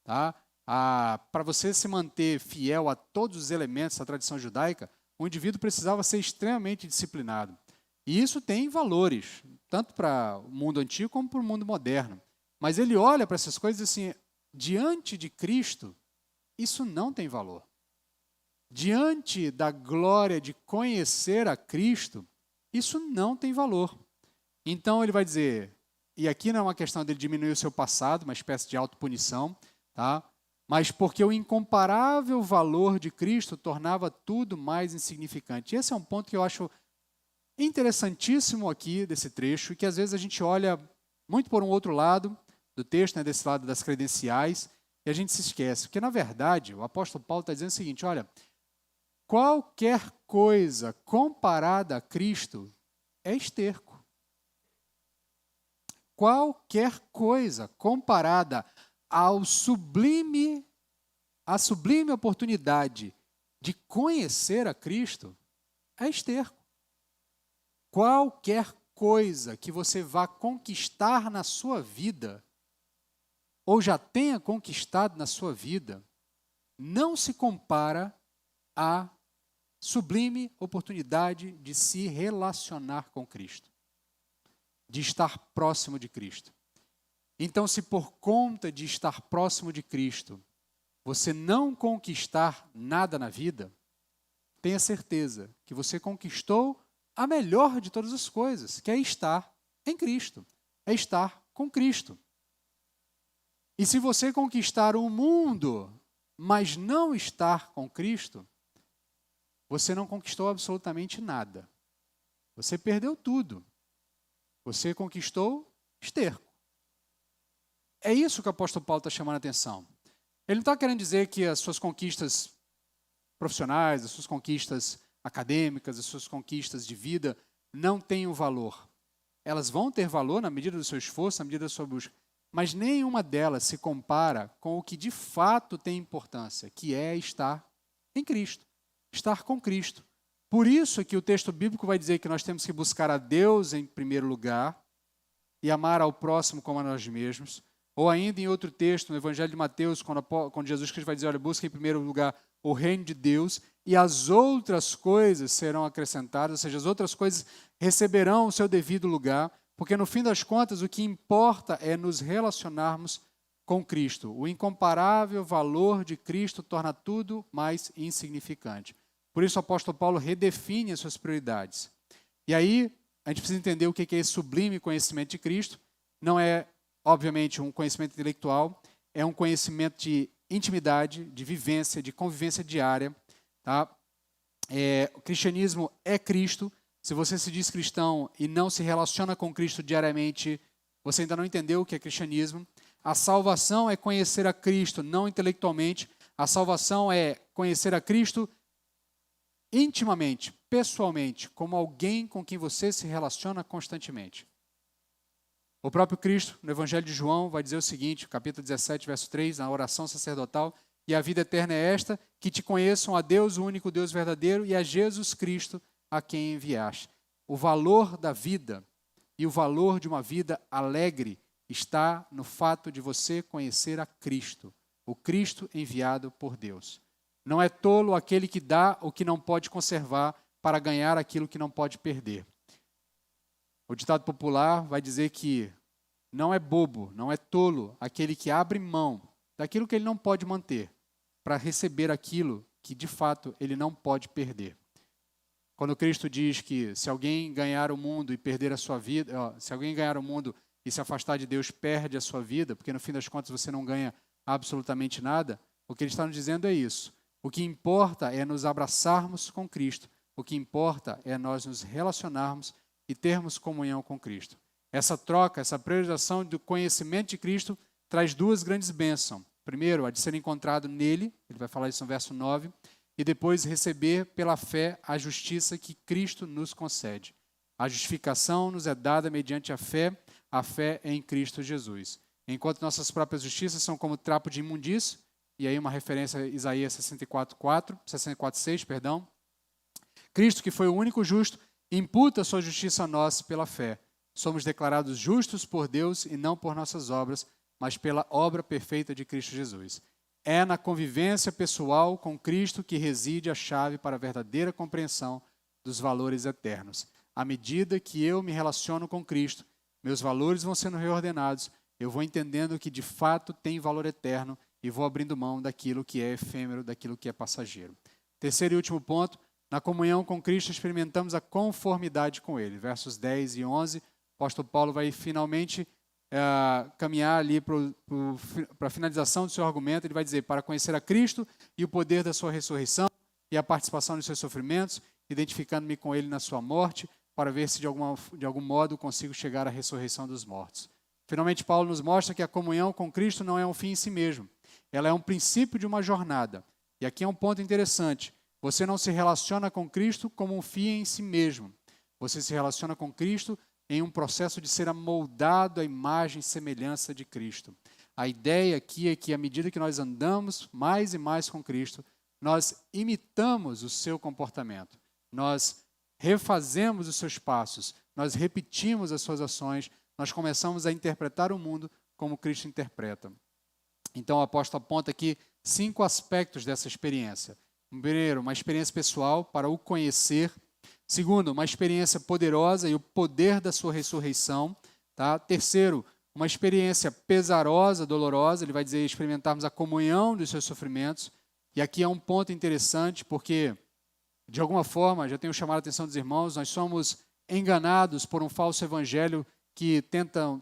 Speaker 1: Tá? Para você se manter fiel a todos os elementos da tradição judaica, o indivíduo precisava ser extremamente disciplinado. E isso tem valores, tanto para o mundo antigo como para o mundo moderno. Mas ele olha para essas coisas assim, diante de Cristo, isso não tem valor. Diante da glória de conhecer a Cristo, isso não tem valor. Então ele vai dizer, e aqui não é uma questão dele diminuir o seu passado, uma espécie de autopunição, tá? Mas porque o incomparável valor de Cristo tornava tudo mais insignificante. Esse é um ponto que eu acho interessantíssimo aqui desse trecho, e que às vezes a gente olha muito por um outro lado do texto, né, desse lado das credenciais, e a gente se esquece. Porque, na verdade, o apóstolo Paulo está dizendo o seguinte, olha, qualquer coisa comparada a Cristo é esterco. Qualquer coisa comparada à sublime oportunidade de conhecer a Cristo é esterco. Qualquer coisa que você vá conquistar na sua vida, ou já tenha conquistado na sua vida, não se compara à sublime oportunidade de se relacionar com Cristo, de estar próximo de Cristo. Então, se por conta de estar próximo de Cristo, você não conquistar nada na vida, tenha certeza que você conquistou a melhor de todas as coisas, que é estar em Cristo, é estar com Cristo. E se você conquistar o mundo, mas não estar com Cristo, você não conquistou absolutamente nada. Você perdeu tudo. Você conquistou esterco. É isso que o apóstolo Paulo está chamando a atenção. Ele não está querendo dizer que as suas conquistas profissionais, as suas conquistas acadêmicas, as suas conquistas de vida não tenham valor. Elas vão ter valor na medida do seu esforço, na medida da sua busca, mas nenhuma delas se compara com o que de fato tem importância, que é estar em Cristo, estar com Cristo. Por isso que o texto bíblico vai dizer que nós temos que buscar a Deus em primeiro lugar e amar ao próximo como a nós mesmos. Ou ainda em outro texto, no Evangelho de Mateus, quando Jesus Cristo vai dizer, olha, busca em primeiro lugar o reino de Deus e as outras coisas serão acrescentadas, ou seja, as outras coisas receberão o seu devido lugar, porque no fim das contas o que importa é nos relacionarmos com Cristo. O incomparável valor de Cristo torna tudo mais insignificante. Por isso o apóstolo Paulo redefine as suas prioridades. E aí, a gente precisa entender o que é esse sublime conhecimento de Cristo. Não é, obviamente, um conhecimento intelectual, é um conhecimento de intimidade, de vivência, de convivência diária. Tá? O cristianismo é Cristo. Se você se diz cristão e não se relaciona com Cristo diariamente, você ainda não entendeu o que é cristianismo. A salvação é conhecer a Cristo, não intelectualmente. A salvação é conhecer a Cristo intimamente, pessoalmente, como alguém com quem você se relaciona constantemente. O próprio Cristo, no Evangelho de João, vai dizer o seguinte, capítulo 17, verso 3, na oração sacerdotal: e a vida eterna é esta, que te conheçam a Deus, o único Deus verdadeiro, e a Jesus Cristo, a quem enviaste. O valor da vida e o valor de uma vida alegre está no fato de você conhecer a Cristo, o Cristo enviado por Deus. Não é tolo aquele que dá o que não pode conservar para ganhar aquilo que não pode perder. O ditado popular vai dizer que não é bobo, não é tolo aquele que abre mão daquilo que ele não pode manter para receber aquilo que de fato ele não pode perder. Quando Cristo diz que se alguém ganhar o mundo e perder a sua vida, se alguém ganhar o mundo e se afastar de Deus, perde a sua vida, porque no fim das contas você não ganha absolutamente nada, o que ele está nos dizendo é isso. O que importa é nos abraçarmos com Cristo, o que importa é nós nos relacionarmos e termos comunhão com Cristo. Essa troca, essa priorização do conhecimento de Cristo traz duas grandes bênçãos. Primeiro, a de ser encontrado nele, ele vai falar isso no verso 9, e depois receber pela fé a justiça que Cristo nos concede. A justificação nos é dada mediante a fé é em Cristo Jesus. Enquanto nossas próprias justiças são como trapo de imundício, e aí uma referência a Isaías 64:6, perdão. Cristo, que foi o único justo, imputa a sua justiça a nós pela fé. Somos declarados justos por Deus e não por nossas obras, mas pela obra perfeita de Cristo Jesus. É na convivência pessoal com Cristo que reside a chave para a verdadeira compreensão dos valores eternos. À medida que eu me relaciono com Cristo, meus valores vão sendo reordenados, eu vou entendendo que de fato tem valor eterno e vou abrindo mão daquilo que é efêmero, daquilo que é passageiro. Terceiro e último ponto, na comunhão com Cristo experimentamos a conformidade com Ele. Versos 10 e 11, o apóstolo Paulo vai finalmente caminhar ali para a finalização do seu argumento. Ele vai dizer: para conhecer a Cristo e o poder da sua ressurreição e a participação nos seus sofrimentos, identificando-me com Ele na sua morte, para ver se de algum modo consigo chegar à ressurreição dos mortos. Finalmente, Paulo nos mostra que a comunhão com Cristo não é um fim em si mesmo. Ela é um princípio de uma jornada. E aqui é um ponto interessante. Você não se relaciona com Cristo como um fim em si mesmo. Você se relaciona com Cristo em um processo de ser amoldado à imagem e semelhança de Cristo. A ideia aqui é que, à medida que nós andamos mais e mais com Cristo, nós imitamos o seu comportamento. Nós refazemos os seus passos. Nós repetimos as suas ações. Nós começamos a interpretar o mundo como Cristo interpreta. Então, o apóstolo aponta aqui 5 aspectos dessa experiência. Primeiro, uma experiência pessoal para o conhecer. Segundo, uma experiência poderosa e o poder da sua ressurreição. Tá? Terceiro, uma experiência pesarosa, dolorosa. Ele vai dizer experimentarmos a comunhão dos seus sofrimentos. E aqui é um ponto interessante, porque, de alguma forma, já tenho chamado a atenção dos irmãos, nós somos enganados por um falso evangelho que tentam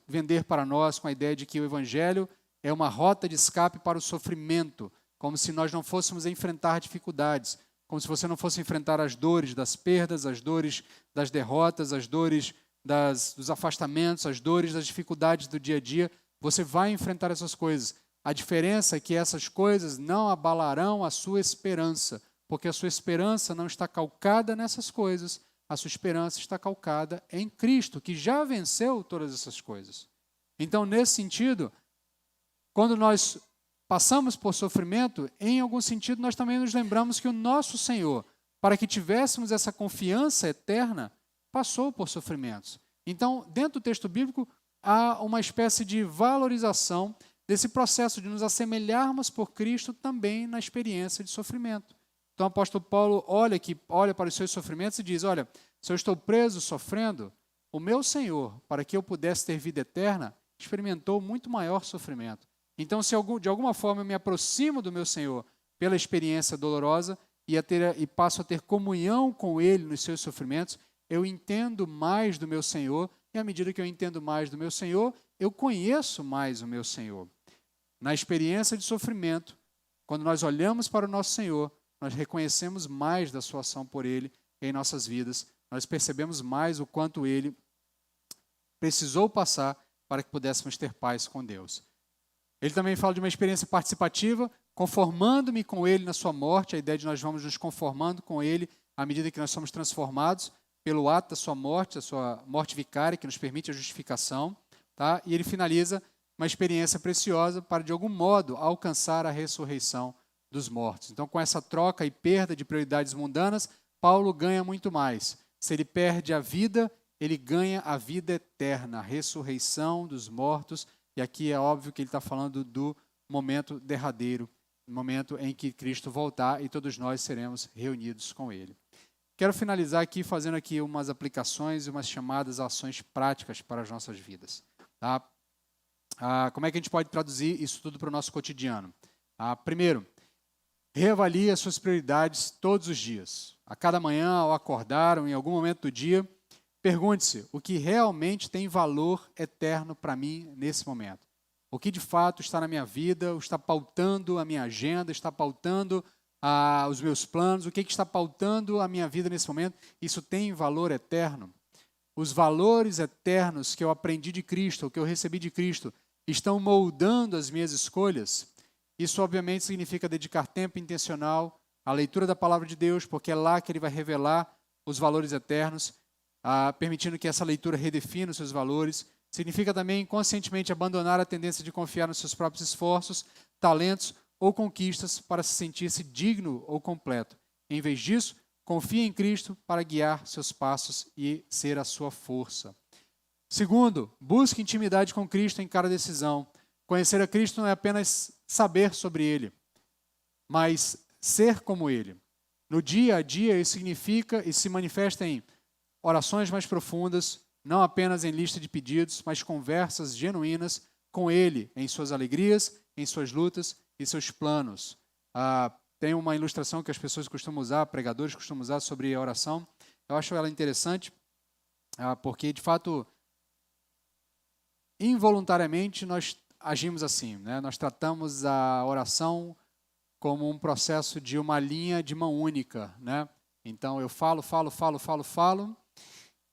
Speaker 1: vender para nós com a ideia de que o evangelho é uma rota de escape para o sofrimento, como se nós não fôssemos enfrentar dificuldades, como se você não fosse enfrentar as dores das perdas, as dores das derrotas, as dores dos afastamentos, as dores das dificuldades do dia a dia. Você vai enfrentar essas coisas. A diferença é que essas coisas não abalarão a sua esperança, porque a sua esperança não está calcada nessas coisas. A sua esperança está calcada em Cristo, que já venceu todas essas coisas. Então, nesse sentido, quando nós passamos por sofrimento, em algum sentido, nós também nos lembramos que o nosso Senhor, para que tivéssemos essa confiança eterna, passou por sofrimentos. Então, dentro do texto bíblico, há uma espécie de valorização desse processo de nos assemelharmos por Cristo também na experiência de sofrimento. Então, o apóstolo Paulo olha para os seus sofrimentos e diz: olha, se eu estou preso, sofrendo, o meu Senhor, para que eu pudesse ter vida eterna, experimentou muito maior sofrimento. Então, se de alguma forma eu me aproximo do meu Senhor pela experiência dolorosa e passo a ter comunhão com Ele nos seus sofrimentos, eu entendo mais do meu Senhor, e à medida que eu entendo mais do meu Senhor, eu conheço mais o meu Senhor. Na experiência de sofrimento, quando nós olhamos para o nosso Senhor, nós reconhecemos mais da sua ação por Ele em nossas vidas, nós percebemos mais o quanto Ele precisou passar para que pudéssemos ter paz com Deus. Ele também fala de uma experiência participativa, conformando-me com Ele na sua morte, a ideia de nós vamos nos conformando com Ele à medida que nós somos transformados pelo ato da sua morte vicária, que nos permite a justificação. Tá? E ele finaliza uma experiência preciosa para, de algum modo, alcançar a ressurreição dos mortos. Então, com essa troca e perda de prioridades mundanas, Paulo ganha muito mais. Se ele perde a vida, ele ganha a vida eterna, a ressurreição dos mortos. E aqui é óbvio que ele está falando do momento derradeiro, no momento em que Cristo voltar e todos nós seremos reunidos com Ele. Quero finalizar aqui fazendo aqui umas aplicações e umas chamadas a ações práticas para as nossas vidas. Tá? Como é que a gente pode traduzir isso tudo para o nosso cotidiano? Primeiro, reavalie as suas prioridades todos os dias. A cada manhã, ao acordar ou em algum momento do dia, pergunte-se o que realmente tem valor eterno para mim nesse momento. O que de fato está na minha vida, está pautando a minha agenda, está pautando os meus planos, o que está pautando a minha vida nesse momento, isso tem valor eterno? Os valores eternos que eu aprendi de Cristo, ou que eu recebi de Cristo, estão moldando as minhas escolhas? Isso obviamente significa dedicar tempo intencional à leitura da Palavra de Deus, porque é lá que Ele vai revelar os valores eternos, permitindo que essa leitura redefina os seus valores. Significa também conscientemente abandonar a tendência de confiar nos seus próprios esforços, talentos ou conquistas para se sentir-se digno ou completo. Em vez disso, confie em Cristo para guiar seus passos e ser a sua força. Segundo, busque intimidade com Cristo em cada decisão. Conhecer a Cristo não é apenas saber sobre Ele, mas ser como Ele. No dia a dia, isso significa e se manifesta em orações mais profundas, não apenas em lista de pedidos, mas conversas genuínas com Ele, em suas alegrias, em suas lutas e seus planos. Tem uma ilustração que as pessoas costumam usar, pregadores costumam usar sobre a oração. Eu acho ela interessante, porque, de fato, involuntariamente nós agimos assim, né? Nós tratamos a oração como um processo de uma linha de mão única, né? Então, eu falo,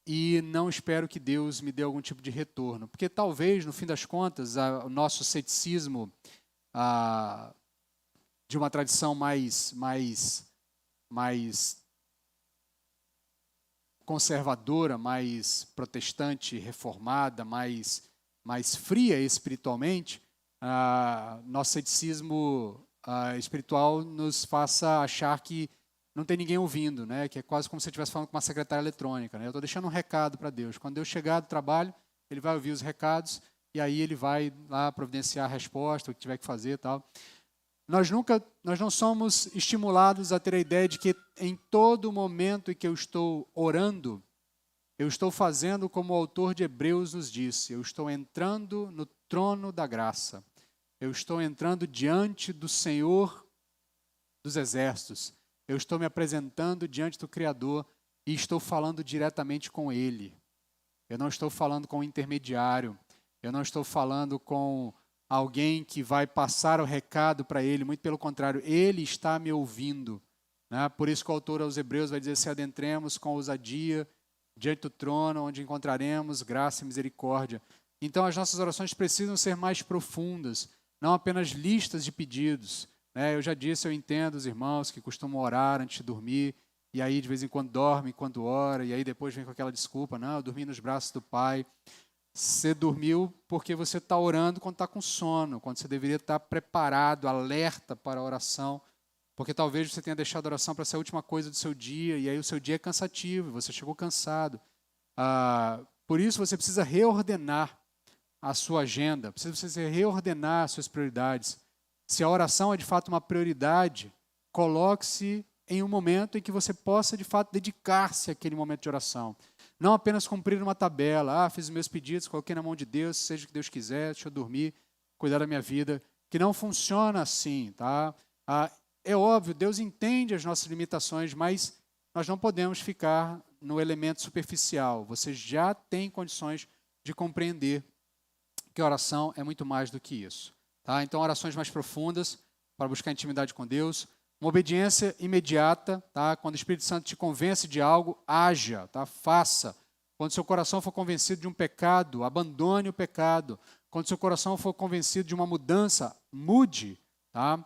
Speaker 1: e não espero que Deus me dê algum tipo de retorno. Porque talvez, no fim das contas, o nosso ceticismo de uma tradição mais conservadora, mais protestante, reformada, mais fria espiritualmente, nosso ceticismo espiritual nos faça achar que não tem ninguém ouvindo, né? Que é quase como se você estivesse falando com uma secretária eletrônica. Né? Eu estou deixando um recado para Deus. Quando Deus chegar do trabalho, Ele vai ouvir os recados e aí Ele vai lá providenciar a resposta, o que tiver que fazer e tal. Nós não somos estimulados a ter a ideia de que em todo momento em que eu estou orando, eu estou fazendo como o autor de Hebreus nos disse, eu estou entrando no trono da graça. Eu estou entrando diante do Senhor dos exércitos. Eu estou me apresentando diante do Criador e estou falando diretamente com Ele. Eu não estou falando com um intermediário. Eu não estou falando com alguém que vai passar o recado para Ele. Muito pelo contrário, Ele está me ouvindo. Né? Por isso que o autor aos Hebreus vai dizer, se adentremos com ousadia diante do trono, onde encontraremos graça e misericórdia. Então as nossas orações precisam ser mais profundas, não apenas listas de pedidos. Eu já disse, eu entendo os irmãos que costumam orar antes de dormir, e aí de vez em quando dorme enquanto ora, e aí depois vem com aquela desculpa, não, eu dormi nos braços do Pai. Você dormiu porque você está orando quando está com sono, quando você deveria estar preparado, alerta para a oração, porque talvez você tenha deixado a oração para ser a última coisa do seu dia, e aí o seu dia é cansativo, você chegou cansado. Por isso você precisa reordenar a sua agenda, precisa reordenar as suas prioridades. Se a oração é de fato uma prioridade, coloque-se em um momento em que você possa de fato dedicar-se àquele momento de oração. Não apenas cumprir uma tabela, fiz os meus pedidos, coloquei na mão de Deus, seja o que Deus quiser, deixa eu dormir, cuidar da minha vida. que não funciona assim, tá? É óbvio, Deus entende as nossas limitações, mas nós não podemos ficar no elemento superficial. Você já tem condições de compreender que oração é muito mais do que isso, tá? Então, orações mais profundas para buscar intimidade com Deus, uma obediência imediata, tá? Quando o Espírito Santo te convence de algo, haja, tá? Faça. Quando seu coração for convencido de um pecado, abandone o pecado. Quando seu coração for convencido de uma mudança, mude, tá?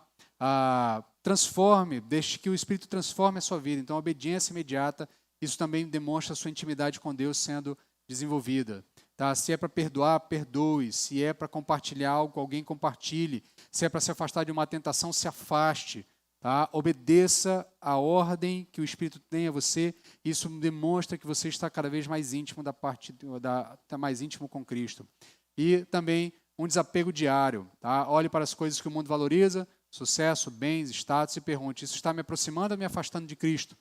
Speaker 1: Transforme, deixe que o Espírito transforme a sua vida. Então, a obediência imediata, isso também demonstra a sua intimidade com Deus sendo desenvolvida. Tá? Se é para perdoar, perdoe. Se é para compartilhar algo, alguém compartilhe. Se é para se afastar de uma tentação, se afaste. Tá? Obedeça a ordem que o Espírito tem a você. Isso demonstra que você está cada vez mais íntimo está mais íntimo com Cristo. E também um desapego diário. Tá? Olhe para as coisas que o mundo valoriza, sucesso, bens, status, e pergunte: isso está me aproximando ou me afastando de Cristo?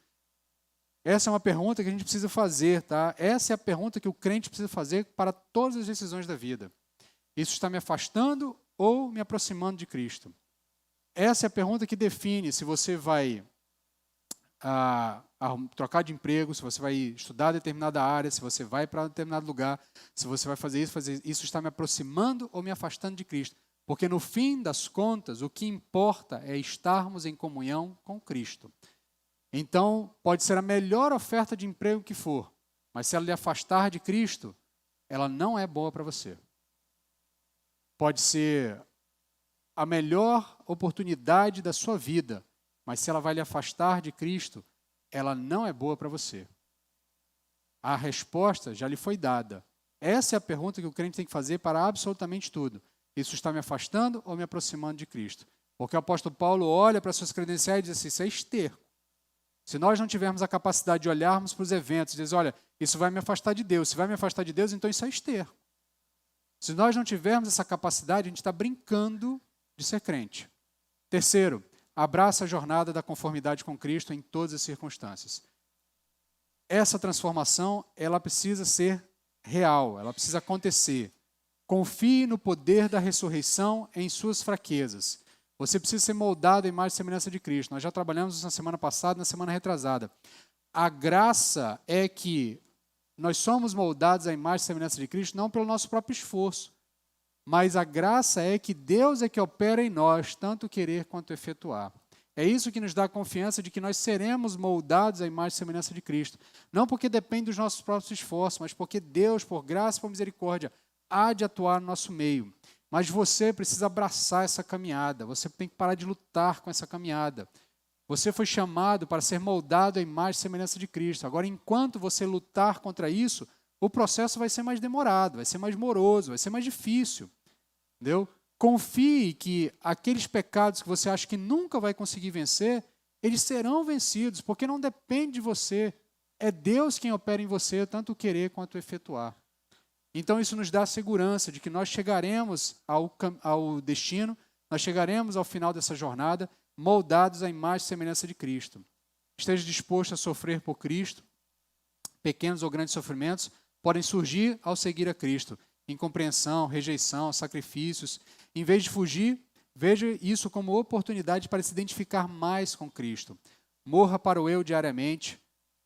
Speaker 1: Essa é uma pergunta que a gente precisa fazer, tá? Essa é a pergunta que o crente precisa fazer para todas as decisões da vida. Isso está me afastando ou me aproximando de Cristo? Essa é a pergunta que define se você vai trocar de emprego, se você vai estudar determinada área, se você vai para determinado lugar, se você vai fazer isso, isso está me aproximando ou me afastando de Cristo. Porque no fim das contas, o que importa é estarmos em comunhão com Cristo. Então, pode ser a melhor oferta de emprego que for, mas se ela lhe afastar de Cristo, ela não é boa para você. Pode ser a melhor oportunidade da sua vida, mas se ela vai lhe afastar de Cristo, ela não é boa para você. A resposta já lhe foi dada. Essa é a pergunta que o crente tem que fazer para absolutamente tudo. Isso está me afastando ou me aproximando de Cristo? Porque o apóstolo Paulo olha para suas credenciais e diz assim: isso é esterco. Se nós não tivermos a capacidade de olharmos para os eventos e dizer: olha, isso vai me afastar de Deus. Se vai me afastar de Deus, então isso é esterco. Se nós não tivermos essa capacidade, a gente está brincando de ser crente. Terceiro, abraça a jornada da conformidade com Cristo em todas as circunstâncias. Essa transformação, ela precisa ser real, ela precisa acontecer. Confie no poder da ressurreição em suas fraquezas. Você precisa ser moldado à imagem e semelhança de Cristo. Nós já trabalhamos na semana passada, na semana retrasada. A graça é que nós somos moldados à imagem e semelhança de Cristo não pelo nosso próprio esforço, mas a graça é que Deus é que opera em nós, tanto querer quanto efetuar. É isso que nos dá a confiança de que nós seremos moldados à imagem e semelhança de Cristo. Não porque depende dos nossos próprios esforços, mas porque Deus, por graça e por misericórdia, há de atuar no nosso meio. Mas você precisa abraçar essa caminhada, você tem que parar de lutar com essa caminhada. Você foi chamado para ser moldado à imagem e semelhança de Cristo. Agora, enquanto você lutar contra isso, o processo vai ser mais demorado, vai ser mais moroso, vai ser mais difícil. Entendeu? Confie que aqueles pecados que você acha que nunca vai conseguir vencer, eles serão vencidos, porque não depende de você. É Deus quem opera em você, tanto o querer quanto o efetuar. Então, isso nos dá a segurança de que nós chegaremos ao destino, nós chegaremos ao final dessa jornada, moldados à imagem e semelhança de Cristo. Esteja disposto a sofrer por Cristo. Pequenos ou grandes sofrimentos podem surgir ao seguir a Cristo. Incompreensão, rejeição, sacrifícios. Em vez de fugir, veja isso como oportunidade para se identificar mais com Cristo. Morra para o eu diariamente.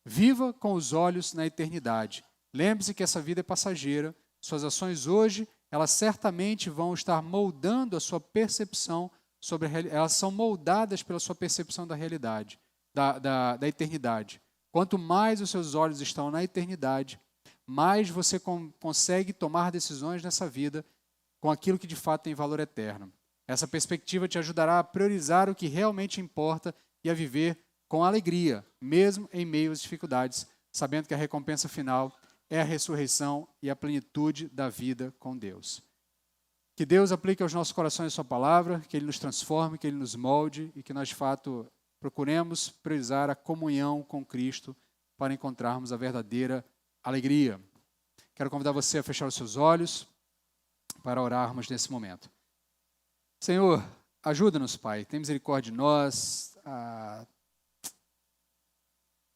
Speaker 1: Viva com os olhos na eternidade. Lembre-se que essa vida é passageira. Suas ações hoje, elas certamente vão estar moldando a sua percepção sobre a realidade. Elas são moldadas pela sua percepção da realidade, da eternidade. Quanto mais os seus olhos estão na eternidade, mais você consegue tomar decisões nessa vida com aquilo que de fato tem valor eterno. Essa perspectiva te ajudará a priorizar o que realmente importa e a viver com alegria, mesmo em meio às dificuldades, sabendo que a recompensa final é a ressurreição e a plenitude da vida com Deus. Que Deus aplique aos nossos corações a sua palavra, que Ele nos transforme, que Ele nos molde e que nós, de fato, procuremos priorizar a comunhão com Cristo para encontrarmos a verdadeira alegria. Quero convidar você a fechar os seus olhos para orarmos nesse momento. Senhor, ajuda-nos, Pai. Tem misericórdia de nós.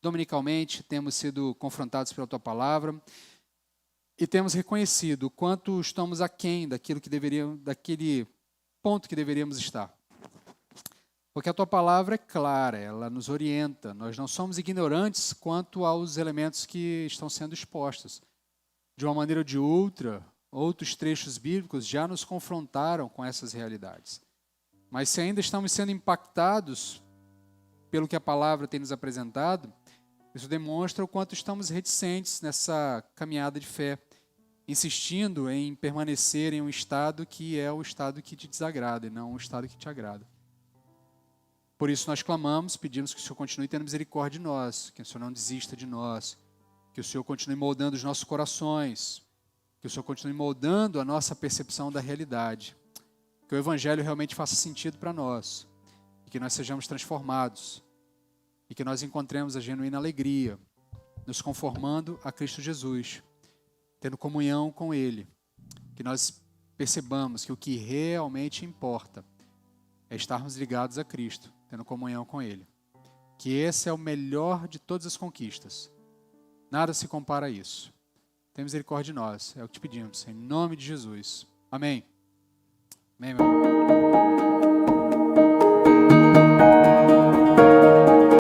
Speaker 1: Dominicalmente temos sido confrontados pela Tua palavra e temos reconhecido o quanto estamos aquém daquilo que ponto que deveríamos estar. Porque a tua palavra é clara, ela nos orienta. Nós não somos ignorantes quanto aos elementos que estão sendo expostos. De uma maneira ou de outra, outros trechos bíblicos já nos confrontaram com essas realidades. Mas se ainda estamos sendo impactados pelo que a palavra tem nos apresentado, isso demonstra o quanto estamos reticentes nessa caminhada de fé, insistindo em permanecer em um estado que é o estado que te desagrada e não o estado que te agrada. Por isso nós clamamos, pedimos que o Senhor continue tendo misericórdia de nós, que o Senhor não desista de nós, que o Senhor continue moldando os nossos corações, que o Senhor continue moldando a nossa percepção da realidade, que o Evangelho realmente faça sentido para nós, e que nós sejamos transformados, e que nós encontremos a genuína alegria, nos conformando a Cristo Jesus, tendo comunhão com Ele, que nós percebamos que o que realmente importa é estarmos ligados a Cristo, tendo comunhão com Ele. Que esse é o melhor de todas as conquistas. Nada se compara a isso. Tem misericórdia de nós, é o que te pedimos, em nome de Jesus. Amém. Amém, meu irmão.